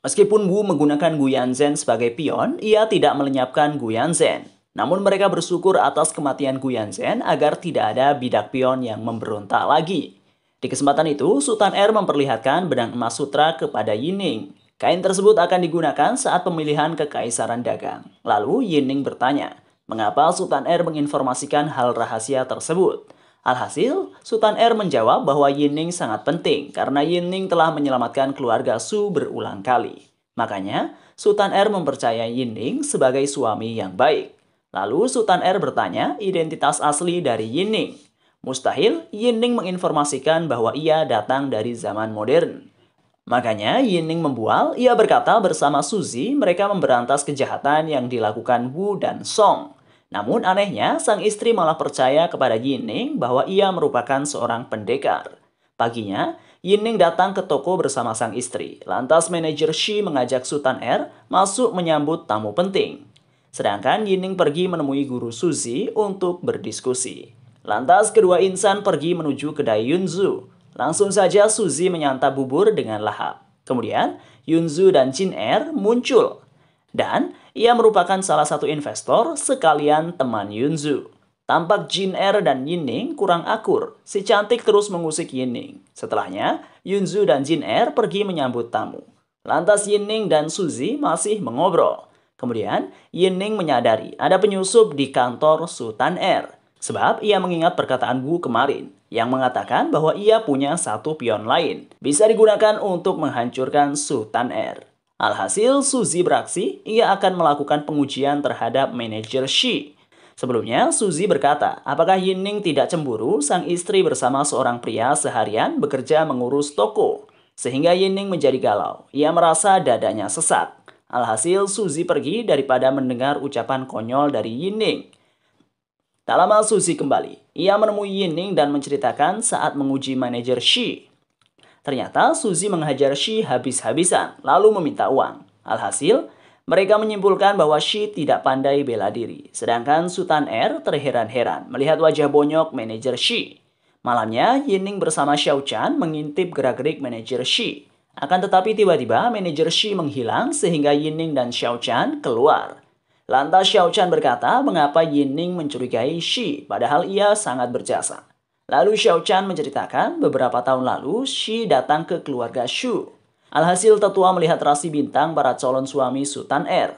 Meskipun Wu menggunakan Gu Yanzhen sebagai pion, ia tidak melenyapkan Gu Yanzhen. Namun mereka bersyukur atas kematian Gu Yanzhen agar tidak ada bidak pion yang memberontak lagi. Di kesempatan itu, Sultan R memperlihatkan benang emas sutra kepada Yining. Kain tersebut akan digunakan saat pemilihan kekaisaran dagang. Lalu Yining bertanya, mengapa Sultan R menginformasikan hal rahasia tersebut? Alhasil, Sultan R menjawab bahwa Yining sangat penting karena Yining telah menyelamatkan keluarga Su berulang kali. Makanya, Sultan R mempercayai Yining sebagai suami yang baik. Lalu Sultan R bertanya identitas asli dari Yining. Mustahil Yining menginformasikan bahwa ia datang dari zaman modern. Makanya Yining membual, ia berkata bersama Suzy mereka memberantas kejahatan yang dilakukan Wu dan Song. Namun anehnya, sang istri malah percaya kepada Yining bahwa ia merupakan seorang pendekar. Paginya, Yining datang ke toko bersama sang istri. Lantas manajer Shi mengajak Sultan R masuk menyambut tamu penting. Sedangkan Yining pergi menemui guru Suzy untuk berdiskusi. Lantas kedua insan pergi menuju kedai Yunzu. Langsung saja Suzy menyantap bubur dengan lahap. Kemudian Yunzu dan Jin Er muncul. Dan ia merupakan salah satu investor sekalian teman Yunzu. Tampak Jin Er dan Yining kurang akur. Si cantik terus mengusik Yining. Setelahnya, Yunzu dan Jin Er pergi menyambut tamu. Lantas Yining dan Suzy masih mengobrol. Kemudian, Yining menyadari ada penyusup di kantor Sultan R. Sebab ia mengingat perkataan Wu kemarin yang mengatakan bahwa ia punya satu pion lain. Bisa digunakan untuk menghancurkan Sultan R. Alhasil, Suzy beraksi, ia akan melakukan pengujian terhadap manajer Shi. Sebelumnya, Suzy berkata, apakah Yining tidak cemburu sang istri bersama seorang pria seharian bekerja mengurus toko? Sehingga Yining menjadi galau. Ia merasa dadanya sesak. Alhasil, Suzy pergi daripada mendengar ucapan konyol dari Yining. Tak lama Suzy kembali. Ia menemui Yining dan menceritakan saat menguji manajer Shi. Ternyata Suzy menghajar Shi habis-habisan, lalu meminta uang. Alhasil, mereka menyimpulkan bahwa Shi tidak pandai bela diri. Sedangkan Sultan R terheran-heran melihat wajah bonyok manajer Shi. Malamnya, Yining bersama Xiao Chan mengintip gerak-gerik manajer Shi. Akan tetapi tiba-tiba manajer Shi menghilang sehingga Yining dan Xiao Chan keluar. Lantas Xiao Chan berkata mengapa Yining mencurigai Shi padahal ia sangat berjasa. Lalu Xiao Chan menceritakan beberapa tahun lalu Shi datang ke keluarga Shu. Alhasil tetua melihat rasi bintang para calon suami Sultan Er.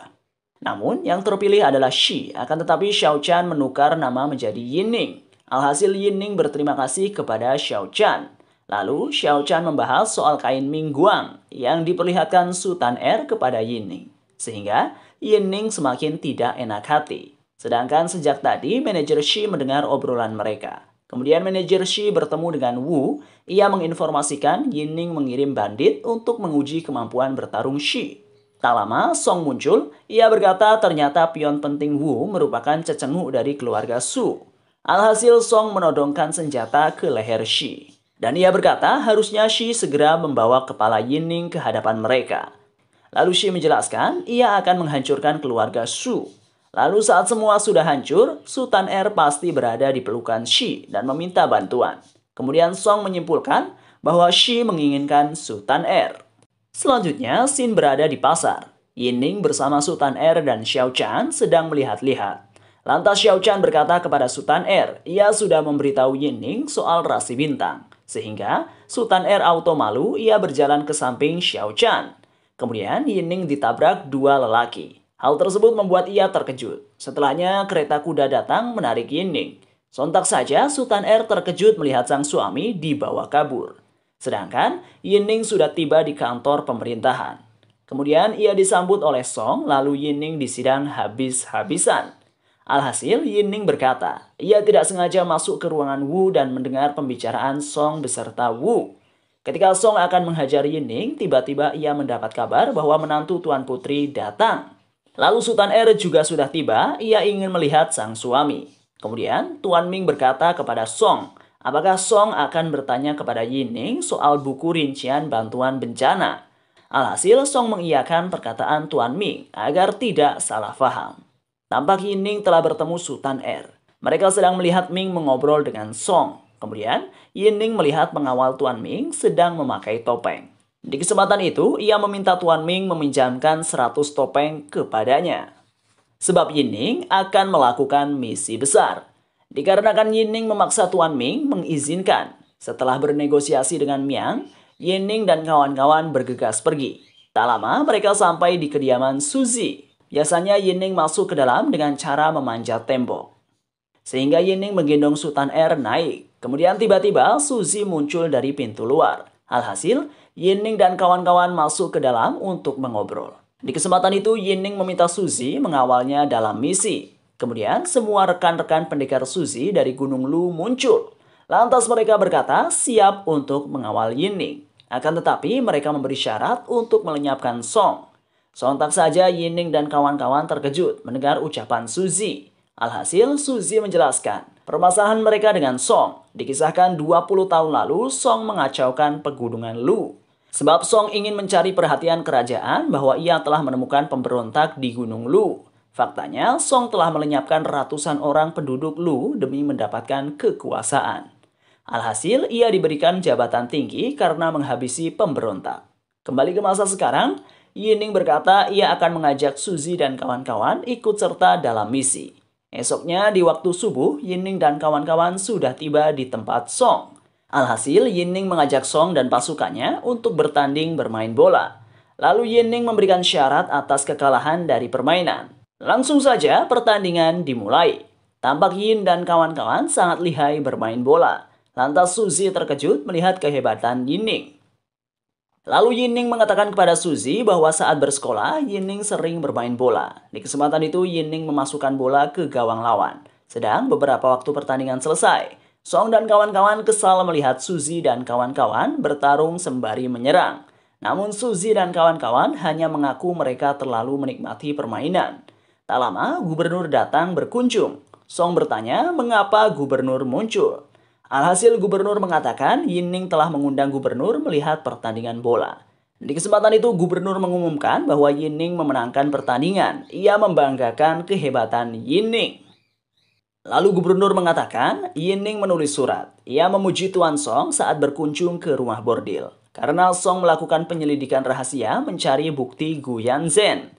Namun yang terpilih adalah Shi, akan tetapi Xiao Chan menukar nama menjadi Yining. Alhasil Yining berterima kasih kepada Xiao Chan. Lalu Xiao Chan membahas soal kain Ming Guang yang diperlihatkan Sultan Er kepada Yining. Sehingga Yining semakin tidak enak hati. Sedangkan sejak tadi manajer Shi mendengar obrolan mereka. Kemudian manajer Shi bertemu dengan Wu. Ia menginformasikan Yining mengirim bandit untuk menguji kemampuan bertarung Shi. Tak lama Song muncul. Ia berkata ternyata pion penting Wu merupakan cecenguk dari keluarga Su. Alhasil Song menodongkan senjata ke leher Shi. Dan ia berkata harusnya Shi segera membawa kepala Yining ke hadapan mereka. Lalu Shi menjelaskan ia akan menghancurkan keluarga Su. Lalu saat semua sudah hancur, Sultan Er pasti berada di pelukan Shi dan meminta bantuan. Kemudian Song menyimpulkan bahwa Shi menginginkan Sultan Er. Selanjutnya, Xin berada di pasar. Yining bersama Sultan Er dan Xiao Chan sedang melihat-lihat. Lantas Xiao Chan berkata kepada Sultan Er, ia sudah memberitahu Yining soal rasi bintang. Sehingga Sultan Er auto malu, ia berjalan ke samping Xiao Chan. Kemudian Yining ditabrak dua lelaki. Hal tersebut membuat ia terkejut. Setelahnya kereta kuda datang menarik Yining. Sontak saja Sultan Er terkejut melihat sang suami dibawa kabur. Sedangkan Yining sudah tiba di kantor pemerintahan. Kemudian ia disambut oleh Song lalu Yining disidang habis-habisan. Alhasil Yining berkata, ia tidak sengaja masuk ke ruangan Wu dan mendengar pembicaraan Song beserta Wu. Ketika Song akan menghajar Yining, tiba-tiba ia mendapat kabar bahwa menantu Tuan Putri datang. Lalu Sultan Er juga sudah tiba, ia ingin melihat sang suami. Kemudian Tuan Ming berkata kepada Song, apakah Song akan bertanya kepada Yining soal buku rincian bantuan bencana? Alhasil Song mengiyakan perkataan Tuan Ming agar tidak salah paham. Tampak Yining telah bertemu Sultan Er. Mereka sedang melihat Ming mengobrol dengan Song. Kemudian, Yining melihat pengawal Tuan Ming sedang memakai topeng. Di kesempatan itu, ia meminta Tuan Ming meminjamkan 100 topeng kepadanya. Sebab Yining akan melakukan misi besar. Dikarenakan Yining memaksa Tuan Ming mengizinkan. Setelah bernegosiasi dengan Miang, Yining dan kawan-kawan bergegas pergi. Tak lama mereka sampai di kediaman Suzy. Biasanya Yining masuk ke dalam dengan cara memanjat tembok. Sehingga Yining menggendong Sultan Er naik. Kemudian tiba-tiba Suzy muncul dari pintu luar. Alhasil, Yining dan kawan-kawan masuk ke dalam untuk mengobrol. Di kesempatan itu, Yining meminta Suzy mengawalnya dalam misi. Kemudian, semua rekan-rekan pendekar Suzy dari Gunung Lu muncul. Lantas mereka berkata siap untuk mengawal Yining. Akan tetapi, mereka memberi syarat untuk melenyapkan Song. Sontak saja Yining dan kawan-kawan terkejut mendengar ucapan Suzy. Alhasil, Suzy menjelaskan permasalahan mereka dengan Song. Dikisahkan 20 tahun lalu, Song mengacaukan pegunungan Lu. Sebab Song ingin mencari perhatian kerajaan bahwa ia telah menemukan pemberontak di Gunung Lu. Faktanya, Song telah melenyapkan ratusan orang penduduk Lu demi mendapatkan kekuasaan. Alhasil, ia diberikan jabatan tinggi karena menghabisi pemberontak. Kembali ke masa sekarang, Yining berkata ia akan mengajak Suzy dan kawan-kawan ikut serta dalam misi. Esoknya di waktu subuh, Yining dan kawan-kawan sudah tiba di tempat Song. Alhasil, Yining mengajak Song dan pasukannya untuk bertanding bermain bola. Lalu Yining memberikan syarat atas kekalahan dari permainan. Langsung saja pertandingan dimulai. Tampak Yin dan kawan-kawan sangat lihai bermain bola. Lantas Suzy terkejut melihat kehebatan Yining. Lalu Yining mengatakan kepada Suzy bahwa saat bersekolah, Yining sering bermain bola. Di kesempatan itu, Yining memasukkan bola ke gawang lawan. Sedang beberapa waktu pertandingan selesai, Song dan kawan-kawan kesal melihat Suzy dan kawan-kawan bertarung sembari menyerang. Namun Suzy dan kawan-kawan hanya mengaku mereka terlalu menikmati permainan. Tak lama, gubernur datang berkunjung. Song bertanya mengapa gubernur muncul. Alhasil gubernur mengatakan Yining telah mengundang gubernur melihat pertandingan bola. Di kesempatan itu gubernur mengumumkan bahwa Yining memenangkan pertandingan. Ia membanggakan kehebatan Yining. Lalu gubernur mengatakan Yining menulis surat. Ia memuji Tuan Song saat berkunjung ke rumah bordil. Karena Song melakukan penyelidikan rahasia mencari bukti Gu Yanzhen.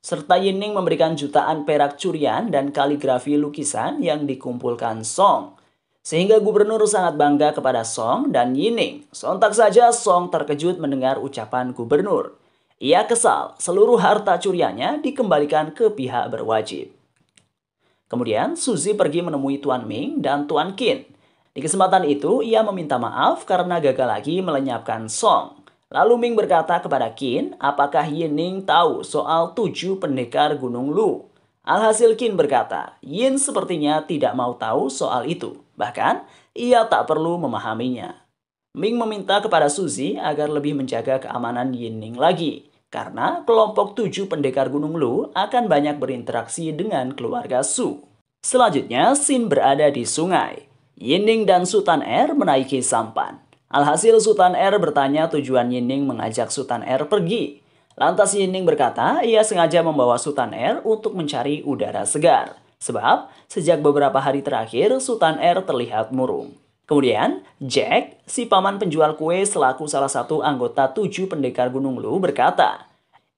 serta Yining memberikan jutaan perak curian dan kaligrafi lukisan yang dikumpulkan Song. Sehingga gubernur sangat bangga kepada Song dan Yining. Sontak saja Song terkejut mendengar ucapan gubernur. Ia kesal, seluruh harta curiannya dikembalikan ke pihak berwajib. Kemudian Suzy pergi menemui Tuan Ming dan Tuan Qin. Di kesempatan itu ia meminta maaf karena gagal lagi melenyapkan Song. Lalu Ming berkata kepada Qin, apakah Yining tahu soal 7 pendekar Gunung Lu? Alhasil Qin berkata, Yin sepertinya tidak mau tahu soal itu. Bahkan, ia tak perlu memahaminya. Ming meminta kepada Suzy agar lebih menjaga keamanan Yining lagi. Karena kelompok 7 pendekar Gunung Lu akan banyak berinteraksi dengan keluarga Su. Selanjutnya, Xin berada di sungai. Yining dan Sultan Er menaiki sampan. Alhasil Sultan Er bertanya tujuan Yining mengajak Sultan Er pergi. Lantas Yining berkata ia sengaja membawa Sultan Er untuk mencari udara segar. Sebab sejak beberapa hari terakhir Sultan Er terlihat murung. Kemudian Jack, si paman penjual kue selaku salah satu anggota 7 pendekar Gunung Lu berkata,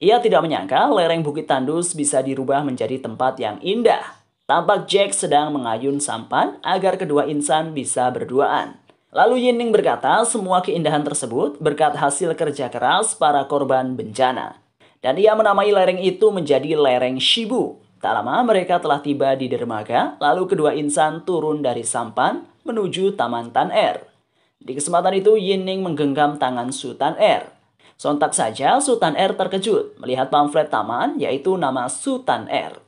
ia tidak menyangka lereng Bukit Tandus bisa dirubah menjadi tempat yang indah. Tampak Jack sedang mengayun sampan agar kedua insan bisa berduaan. Lalu Yining berkata semua keindahan tersebut berkat hasil kerja keras para korban bencana. Dan ia menamai lereng itu menjadi lereng Shibu. Tak lama mereka telah tiba di dermaga, lalu kedua insan turun dari sampan menuju Taman Tan Er. Di kesempatan itu Yining menggenggam tangan Sultan Er. Sontak saja Sultan Er terkejut melihat pamflet taman yaitu nama Sultan Er.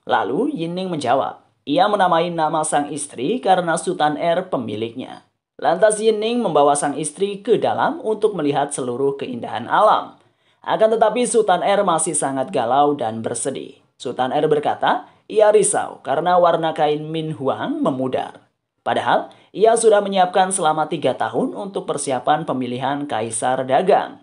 Lalu Yining menjawab, ia menamai nama sang istri karena Sultan Er pemiliknya. Lantas Yining membawa sang istri ke dalam untuk melihat seluruh keindahan alam. Akan tetapi Sultan Er masih sangat galau dan bersedih. Sultan Er berkata, ia risau karena warna kain Min Huang memudar. Padahal, ia sudah menyiapkan selama 3 tahun untuk persiapan pemilihan kaisar dagang.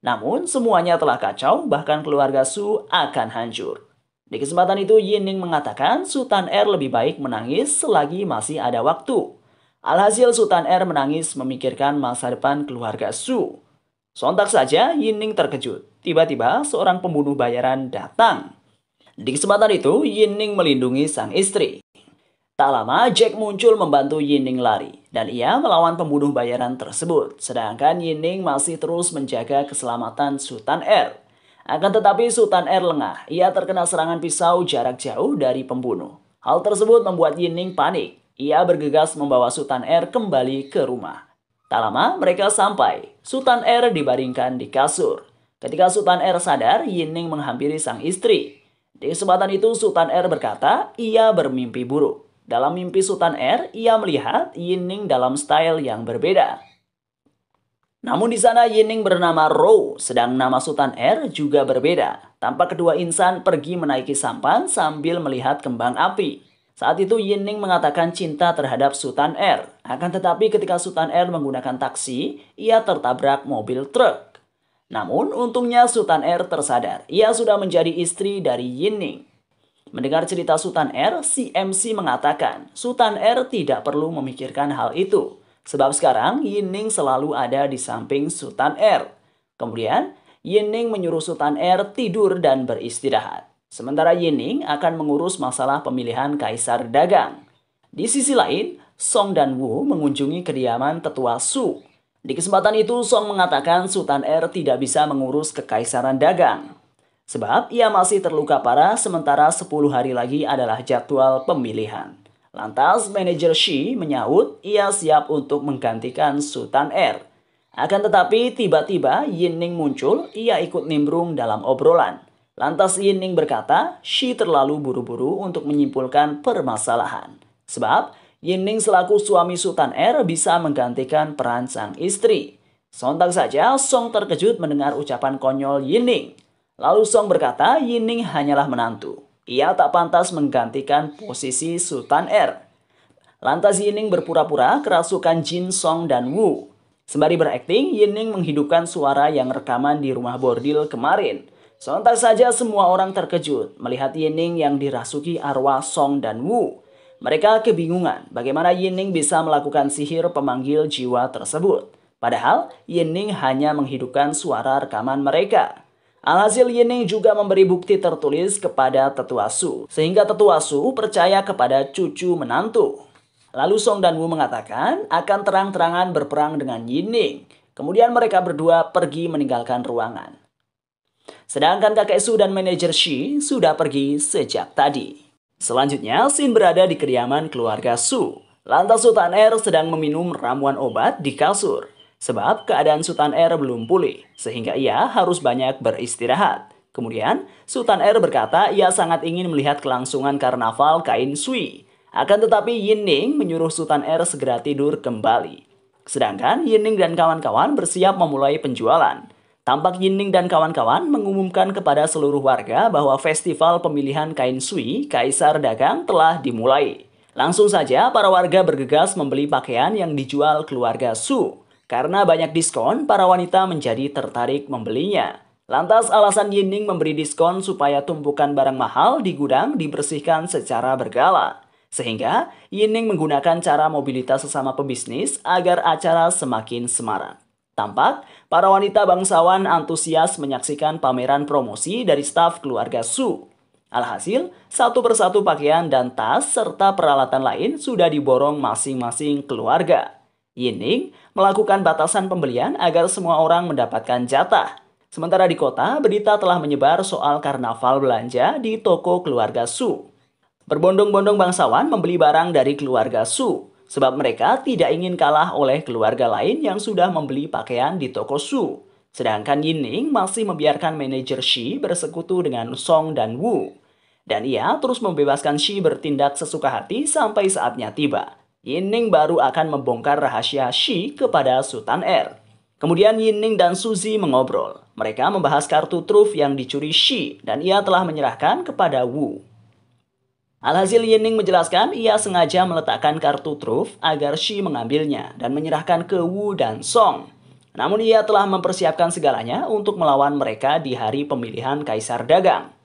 Namun, semuanya telah kacau, bahkan keluarga Su akan hancur. Di kesempatan itu, Yining mengatakan Sultan Er lebih baik menangis selagi masih ada waktu. Alhasil Sultan Er menangis memikirkan masa depan keluarga Su. Sontak saja, Yining terkejut. Tiba-tiba, seorang pembunuh bayaran datang. Di kesempatan itu, Yining melindungi sang istri. Tak lama, Jack muncul membantu Yining lari, dan ia melawan pembunuh bayaran tersebut. Sedangkan Yining masih terus menjaga keselamatan Sultan Er. Akan tetapi Sultan Er lengah, ia terkena serangan pisau jarak jauh dari pembunuh. Hal tersebut membuat Yining panik. Ia bergegas membawa Sultan Er kembali ke rumah. Tak lama, mereka sampai. Sultan Er dibaringkan di kasur. Ketika Sultan Er sadar, Yining menghampiri sang istri. Di kesempatan itu Sultan Er berkata, ia bermimpi buruk. Dalam mimpi Sultan Er, ia melihat Yining dalam style yang berbeda. Namun di sana Yining bernama Rou, sedang nama Sultan Er juga berbeda. Tampak kedua insan pergi menaiki sampan sambil melihat kembang api. Saat itu Yining mengatakan cinta terhadap Sultan Er. Akan tetapi ketika Sultan Er menggunakan taksi, ia tertabrak mobil truk. Namun, untungnya Sultan Er tersadar. Ia sudah menjadi istri dari Yining. Mendengar cerita Sultan Er, si MC mengatakan, Sultan Er tidak perlu memikirkan hal itu. Sebab sekarang Yining selalu ada di samping Sultan Er. Kemudian, Yining menyuruh Sultan Er tidur dan beristirahat. Sementara Yining akan mengurus masalah pemilihan kaisar dagang. Di sisi lain, Song dan Wu mengunjungi kediaman tetua Su. Di kesempatan itu, Song mengatakan Sultan Er tidak bisa mengurus kekaisaran dagang. Sebab ia masih terluka parah sementara 10 hari lagi adalah jadwal pemilihan. Lantas manajer Shi menyahut ia siap untuk menggantikan Sultan Er. Akan tetapi tiba-tiba Yining muncul, ia ikut nimbrung dalam obrolan. Lantas Yining berkata, Shi terlalu buru-buru untuk menyimpulkan permasalahan. Sebab Yining selaku suami Sultan Er bisa menggantikan peran sang istri. Sontak saja Song terkejut mendengar ucapan konyol Yining. Lalu Song berkata Yining hanyalah menantu. Ia tak pantas menggantikan posisi Sultan Er. Lantas Yining berpura-pura kerasukan Jin, Song, dan Wu. Sembari berakting, Yining menghidupkan suara yang rekaman di rumah bordil kemarin. Sontak saja semua orang terkejut melihat Yining yang dirasuki arwah Song dan Wu. Mereka kebingungan bagaimana Yining bisa melakukan sihir pemanggil jiwa tersebut. Padahal Yining hanya menghidupkan suara rekaman mereka. Alhasil Yining juga memberi bukti tertulis kepada tetua Su, sehingga tetua Su percaya kepada cucu menantu. Lalu Song dan Wu mengatakan akan terang-terangan berperang dengan Yining. Kemudian mereka berdua pergi meninggalkan ruangan. Sedangkan kakek Su dan manajer Shi sudah pergi sejak tadi. Selanjutnya, Xin berada di kediaman keluarga Su. Lantas Sultan Er sedang meminum ramuan obat di kasur. Sebab keadaan Sultan Er belum pulih, sehingga ia harus banyak beristirahat. Kemudian, Sultan Er berkata ia sangat ingin melihat kelangsungan karnaval kain Sui. Akan tetapi Yining menyuruh Sultan Er segera tidur kembali. Sedangkan Yining dan kawan-kawan bersiap memulai penjualan. Tampak Yining dan kawan-kawan mengumumkan kepada seluruh warga bahwa festival pemilihan kain Sui, Kaisar Dagang, telah dimulai. Langsung saja para warga bergegas membeli pakaian yang dijual keluarga Su. Karena banyak diskon, para wanita menjadi tertarik membelinya. Lantas alasan Yining memberi diskon supaya tumpukan barang mahal di gudang dibersihkan secara berkala. Sehingga Yining menggunakan cara mobilitas sesama pebisnis agar acara semakin semarak. Tampak, para wanita bangsawan antusias menyaksikan pameran promosi dari staf keluarga Su. Alhasil, satu persatu pakaian dan tas serta peralatan lain sudah diborong masing-masing keluarga. Yining melakukan batasan pembelian agar semua orang mendapatkan jatah. Sementara di kota, berita telah menyebar soal karnaval belanja di toko keluarga Su. Berbondong-bondong bangsawan membeli barang dari keluarga Su, sebab mereka tidak ingin kalah oleh keluarga lain yang sudah membeli pakaian di toko Su. Sedangkan Yining masih membiarkan manajer Shi bersekutu dengan Song dan Wu. Dan ia terus membebaskan Shi bertindak sesuka hati sampai saatnya tiba. Yining baru akan membongkar rahasia Shi kepada Sultan Er. Kemudian Yining dan Suzy mengobrol. Mereka membahas kartu truf yang dicuri Shi dan ia telah menyerahkan kepada Wu. Alhasil Yining menjelaskan ia sengaja meletakkan kartu truf agar Shi mengambilnya dan menyerahkan ke Wu dan Song. Namun ia telah mempersiapkan segalanya untuk melawan mereka di hari pemilihan Kaisar Dagang.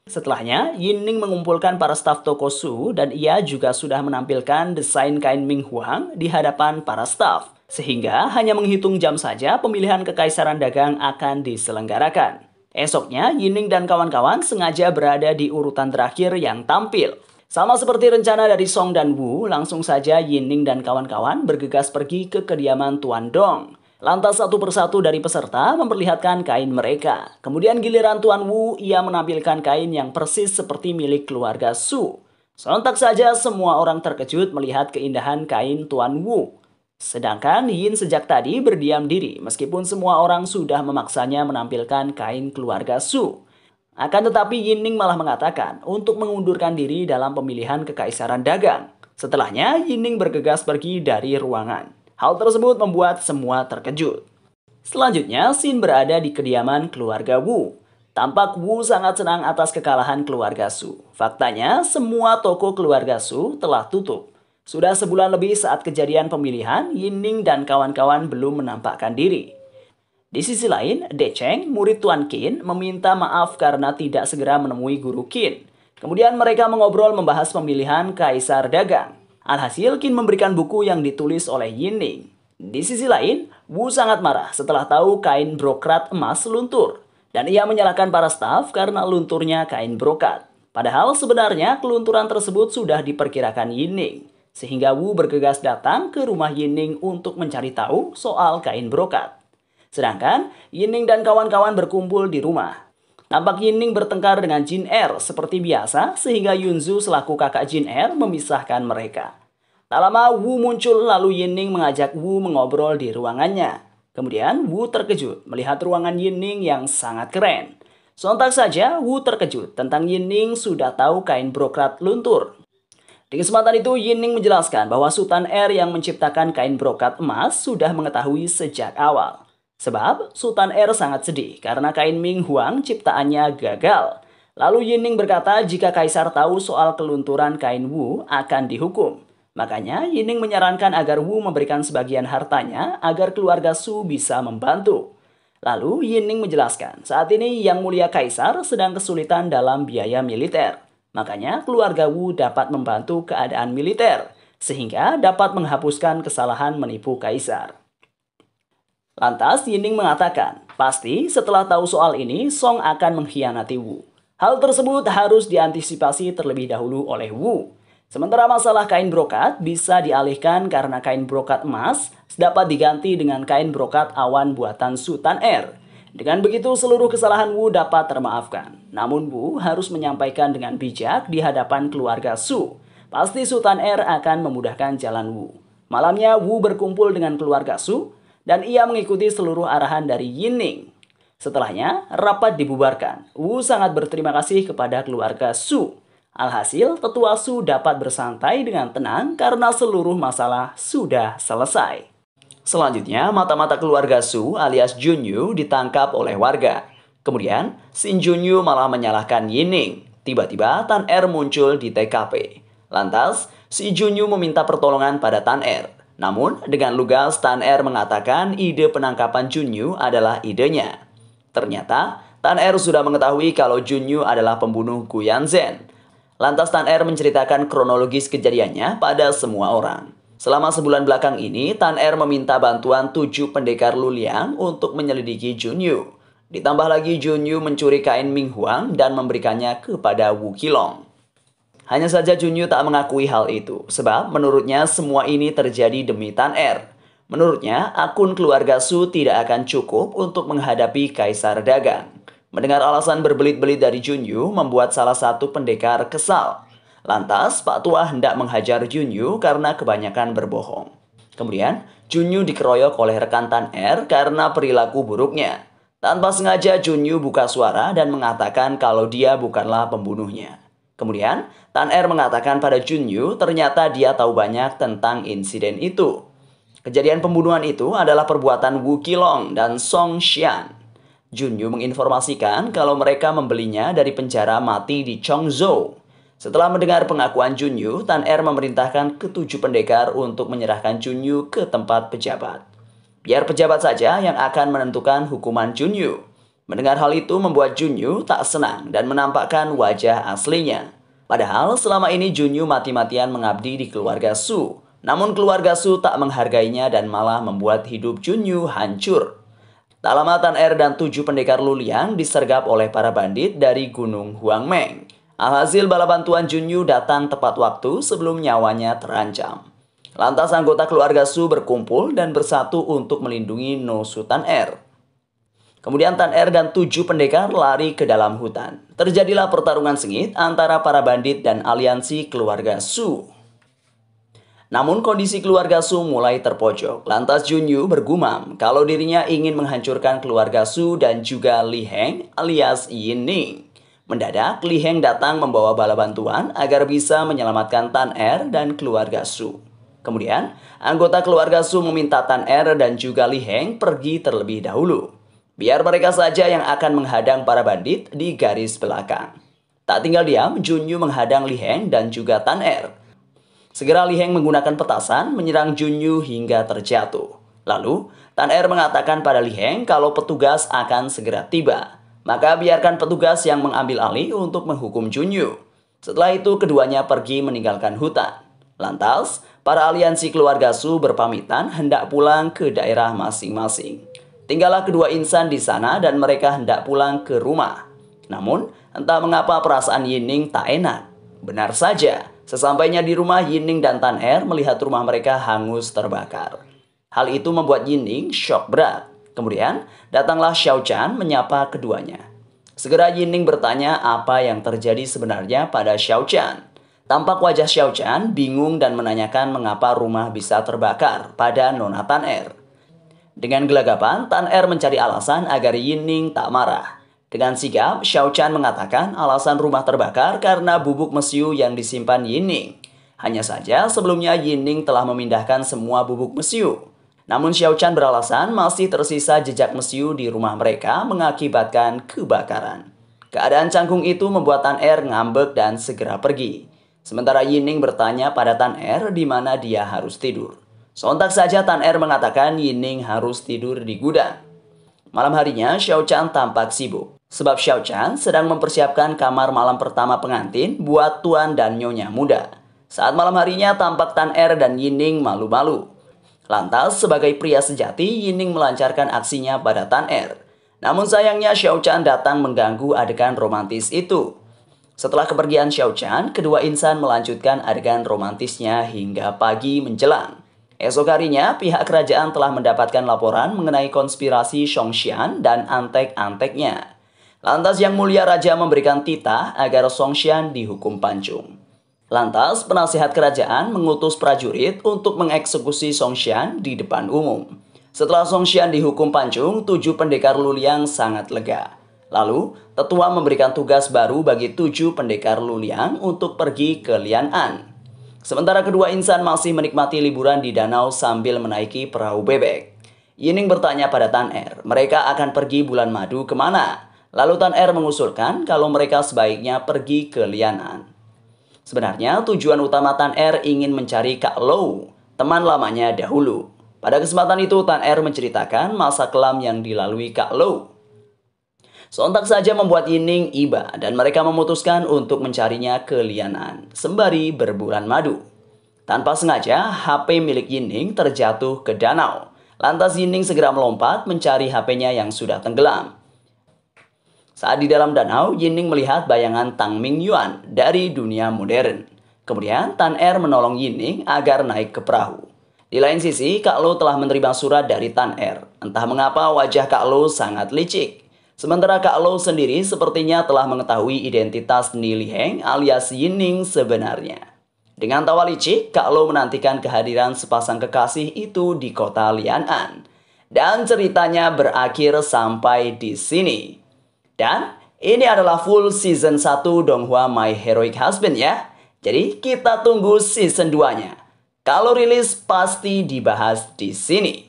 Setelahnya, Yining mengumpulkan para staf toko Su dan ia juga sudah menampilkan desain kain Ming Huang di hadapan para staf. Sehingga hanya menghitung jam saja pemilihan Kekaisaran Dagang akan diselenggarakan. Esoknya, Yining dan kawan-kawan sengaja berada di urutan terakhir yang tampil. Sama seperti rencana dari Song dan Wu, langsung saja Yining dan kawan-kawan bergegas pergi ke kediaman Tuan Dong. Lantas satu persatu dari peserta memperlihatkan kain mereka. Kemudian giliran Tuan Wu, ia menampilkan kain yang persis seperti milik keluarga Su. Sontak saja semua orang terkejut melihat keindahan kain Tuan Wu. Sedangkan Yin sejak tadi berdiam diri meskipun semua orang sudah memaksanya menampilkan kain keluarga Su. Akan tetapi Yining malah mengatakan untuk mengundurkan diri dalam pemilihan Kekaisaran Dagang. Setelahnya Yining bergegas pergi dari ruangan. Hal tersebut membuat semua terkejut. Selanjutnya, Xin berada di kediaman keluarga Wu. Tampak Wu sangat senang atas kekalahan keluarga Su. Faktanya, semua toko keluarga Su telah tutup. Sudah sebulan lebih saat kejadian pemilihan, Yining dan kawan-kawan belum menampakkan diri. Di sisi lain, De Cheng, murid Tuan Qin, meminta maaf karena tidak segera menemui guru Qin. Kemudian mereka mengobrol membahas pemilihan Kaisar Dagang. Alhasil, Qin memberikan buku yang ditulis oleh Yining. Di sisi lain, Wu sangat marah setelah tahu kain brokrat emas luntur. Dan ia menyalahkan para staf karena lunturnya kain brokat. Padahal sebenarnya kelunturan tersebut sudah diperkirakan Yining. Sehingga Wu bergegas datang ke rumah Yining untuk mencari tahu soal kain brokat. Sedangkan Yining dan kawan-kawan berkumpul di rumah. Tampak Yining bertengkar dengan Jin Er seperti biasa sehingga Yunzu selaku kakak Jin Er memisahkan mereka. Tak lama Wu muncul lalu Yining mengajak Wu mengobrol di ruangannya. Kemudian Wu terkejut melihat ruangan Yining yang sangat keren. Sontak saja Wu terkejut tentang Yining sudah tahu kain brokrat luntur. Di kesempatan itu Yining menjelaskan bahwa Sultan Er yang menciptakan kain brokat emas sudah mengetahui sejak awal. Sebab Sultan Er sangat sedih karena kain Ming Huang ciptaannya gagal. Lalu Yining berkata jika Kaisar tahu soal kelunturan kain Wu akan dihukum. Makanya Yining menyarankan agar Wu memberikan sebagian hartanya agar keluarga Su bisa membantu. Lalu Yining menjelaskan saat ini Yang Mulia Kaisar sedang kesulitan dalam biaya militer. Makanya keluarga Wu dapat membantu keadaan militer sehingga dapat menghapuskan kesalahan menipu Kaisar. Lantas Yining mengatakan, pasti setelah tahu soal ini, Song akan mengkhianati Wu. Hal tersebut harus diantisipasi terlebih dahulu oleh Wu. Sementara masalah kain brokat bisa dialihkan karena kain brokat emas dapat diganti dengan kain brokat awan buatan Su Tan-er. Dengan begitu seluruh kesalahan Wu dapat termaafkan. Namun Wu harus menyampaikan dengan bijak di hadapan keluarga Su. Pasti Su Tan-er akan memudahkan jalan Wu. Malamnya Wu berkumpul dengan keluarga Su dan ia mengikuti seluruh arahan dari Yining. Setelahnya, rapat dibubarkan. Wu sangat berterima kasih kepada keluarga Su. Alhasil, tetua Su dapat bersantai dengan tenang karena seluruh masalah sudah selesai. Selanjutnya, mata-mata keluarga Su alias Junyu ditangkap oleh warga. Kemudian, Shin Junyu malah menyalahkan Yining. Tiba-tiba Tan-er muncul di TKP. Lantas, si Junyu meminta pertolongan pada Tan-er. Namun, dengan lugas Tan-er mengatakan ide penangkapan Junyu adalah idenya. Ternyata, Tan-er sudah mengetahui kalau Junyu adalah pembunuh Gu Yanzhen. Lantas Tan-er menceritakan kronologis kejadiannya pada semua orang. Selama sebulan belakang ini, Tan-er meminta bantuan 7 pendekar Luliang untuk menyelidiki Junyu. Ditambah lagi Junyu mencuri kain Ming Huang dan memberikannya kepada Wu Qilong. Hanya saja Junyu tak mengakui hal itu, sebab menurutnya semua ini terjadi demi Tan-er. Menurutnya, akun keluarga Su tidak akan cukup untuk menghadapi Kaisar Dagang. Mendengar alasan berbelit-belit dari Junyu membuat salah satu pendekar kesal. Lantas, Pak Tua hendak menghajar Junyu karena kebanyakan berbohong. Kemudian, Junyu dikeroyok oleh rekan Tan-er karena perilaku buruknya. Tanpa sengaja Junyu buka suara dan mengatakan kalau dia bukanlah pembunuhnya. Kemudian, Tan-er mengatakan pada Junyu ternyata dia tahu banyak tentang insiden itu. Kejadian pembunuhan itu adalah perbuatan Wu Qilong dan Song Xian. Junyu menginformasikan kalau mereka membelinya dari penjara mati di Chongzhou. Setelah mendengar pengakuan Junyu, Tan-er memerintahkan ke-7 pendekar untuk menyerahkan Junyu ke tempat pejabat. Biar pejabat saja yang akan menentukan hukuman Junyu. Mendengar hal itu membuat Junyu tak senang dan menampakkan wajah aslinya. Padahal selama ini Junyu mati-matian mengabdi di keluarga Su. Namun keluarga Su tak menghargainya dan malah membuat hidup Junyu hancur. Tak lama Tan-er dan 7 pendekar Luliang disergap oleh para bandit dari Gunung Huangmeng. Alhasil bala bantuan Junyu datang tepat waktu sebelum nyawanya terancam. Lantas anggota keluarga Su berkumpul dan bersatu untuk melindungi No Su Tan-er. Kemudian Tan-er dan 7 pendekar lari ke dalam hutan. Terjadilah pertarungan sengit antara para bandit dan aliansi keluarga Su. Namun kondisi keluarga Su mulai terpojok. Lantas Junyu bergumam kalau dirinya ingin menghancurkan keluarga Su dan juga Li Heng alias Yining. Mendadak Li Heng datang membawa bala bantuan agar bisa menyelamatkan Tan-er dan keluarga Su. Kemudian anggota keluarga Su meminta Tan-er dan juga Li Heng pergi terlebih dahulu. Biar mereka saja yang akan menghadang para bandit di garis belakang. Tak tinggal diam, Junyu menghadang Li Heng dan juga Tan-er. Segera Li Heng menggunakan petasan menyerang Junyu hingga terjatuh. Lalu, Tan-er mengatakan pada Li Heng kalau petugas akan segera tiba. Maka biarkan petugas yang mengambil alih untuk menghukum Junyu. Setelah itu keduanya pergi meninggalkan hutan. Lantas, para aliansi keluarga Su berpamitan hendak pulang ke daerah masing-masing. Tinggallah kedua insan di sana dan mereka hendak pulang ke rumah. Namun, entah mengapa perasaan Yining tak enak. Benar saja, sesampainya di rumah Yining dan Tan-er melihat rumah mereka hangus terbakar. Hal itu membuat Yining shock berat. Kemudian, datanglah Xiao Chan menyapa keduanya. Segera Yining bertanya apa yang terjadi sebenarnya pada Xiao Chan. Tampak wajah Xiao Chan bingung dan menanyakan mengapa rumah bisa terbakar pada Nona Tan-er. Dengan gelagapan, Tan-er mencari alasan agar Yining tak marah. Dengan sigap, Xiao Chan mengatakan alasan rumah terbakar karena bubuk mesiu yang disimpan Yining. Hanya saja sebelumnya Yining telah memindahkan semua bubuk mesiu. Namun Xiao Chan beralasan masih tersisa jejak mesiu di rumah mereka mengakibatkan kebakaran. Keadaan canggung itu membuat Tan-er ngambek dan segera pergi. Sementara Yining bertanya pada Tan-er di mana dia harus tidur. Sontak saja Tan-er mengatakan Yining harus tidur di gudang. Malam harinya Xiao Chan tampak sibuk. Sebab Xiao Chan sedang mempersiapkan kamar malam pertama pengantin buat tuan dan nyonya muda. Saat malam harinya tampak Tan-er dan Yining malu-malu. Lantas, sebagai pria sejati, Yining melancarkan aksinya pada Tan Er. Namun sayangnya Xiao Chan datang mengganggu adegan romantis itu. Setelah kepergian Xiao Chan, kedua insan melanjutkan adegan romantisnya hingga pagi menjelang. Esok harinya, pihak kerajaan telah mendapatkan laporan mengenai konspirasi Songxian dan antek-anteknya. Lantas Yang Mulia Raja memberikan titah agar Songxian dihukum pancung. Lantas, penasihat kerajaan mengutus prajurit untuk mengeksekusi Songxian di depan umum. Setelah Songxian dihukum pancung, 7 pendekar Luliang sangat lega. Lalu, tetua memberikan tugas baru bagi 7 pendekar Luliang untuk pergi ke Lianan. Sementara kedua insan masih menikmati liburan di danau sambil menaiki perahu bebek. Yining bertanya pada Tan Er, mereka akan pergi bulan madu kemana? Lalu Tan Er mengusulkan kalau mereka sebaiknya pergi ke Lianan. Sebenarnya tujuan utama Tan Er ingin mencari Kak Lou, teman lamanya dahulu. Pada kesempatan itu Tan Er menceritakan masa kelam yang dilalui Kak Lou. Sontak saja membuat Yining iba dan mereka memutuskan untuk mencarinya ke Lianan, sembari berbulan madu. Tanpa sengaja, HP milik Yining terjatuh ke danau. Lantas Yining segera melompat mencari HP-nya yang sudah tenggelam. Saat di dalam danau, Yining melihat bayangan Tang Mingyuan dari dunia modern. Kemudian Tan Er menolong Yining agar naik ke perahu. Di lain sisi, Kak Lou telah menerima surat dari Tan Er. Entah mengapa wajah Kak Lou sangat licik. Sementara Kak Lou sendiri sepertinya telah mengetahui identitas Ni Liheng alias Yining sebenarnya. Dengan tawa licik, Kak Lou menantikan kehadiran sepasang kekasih itu di kota Lianan. Dan ceritanya berakhir sampai di sini. Dan ini adalah full season 1 Donghua My Heroic Husband ya. Jadi kita tunggu season 2-nya. Kalau rilis pasti dibahas di sini.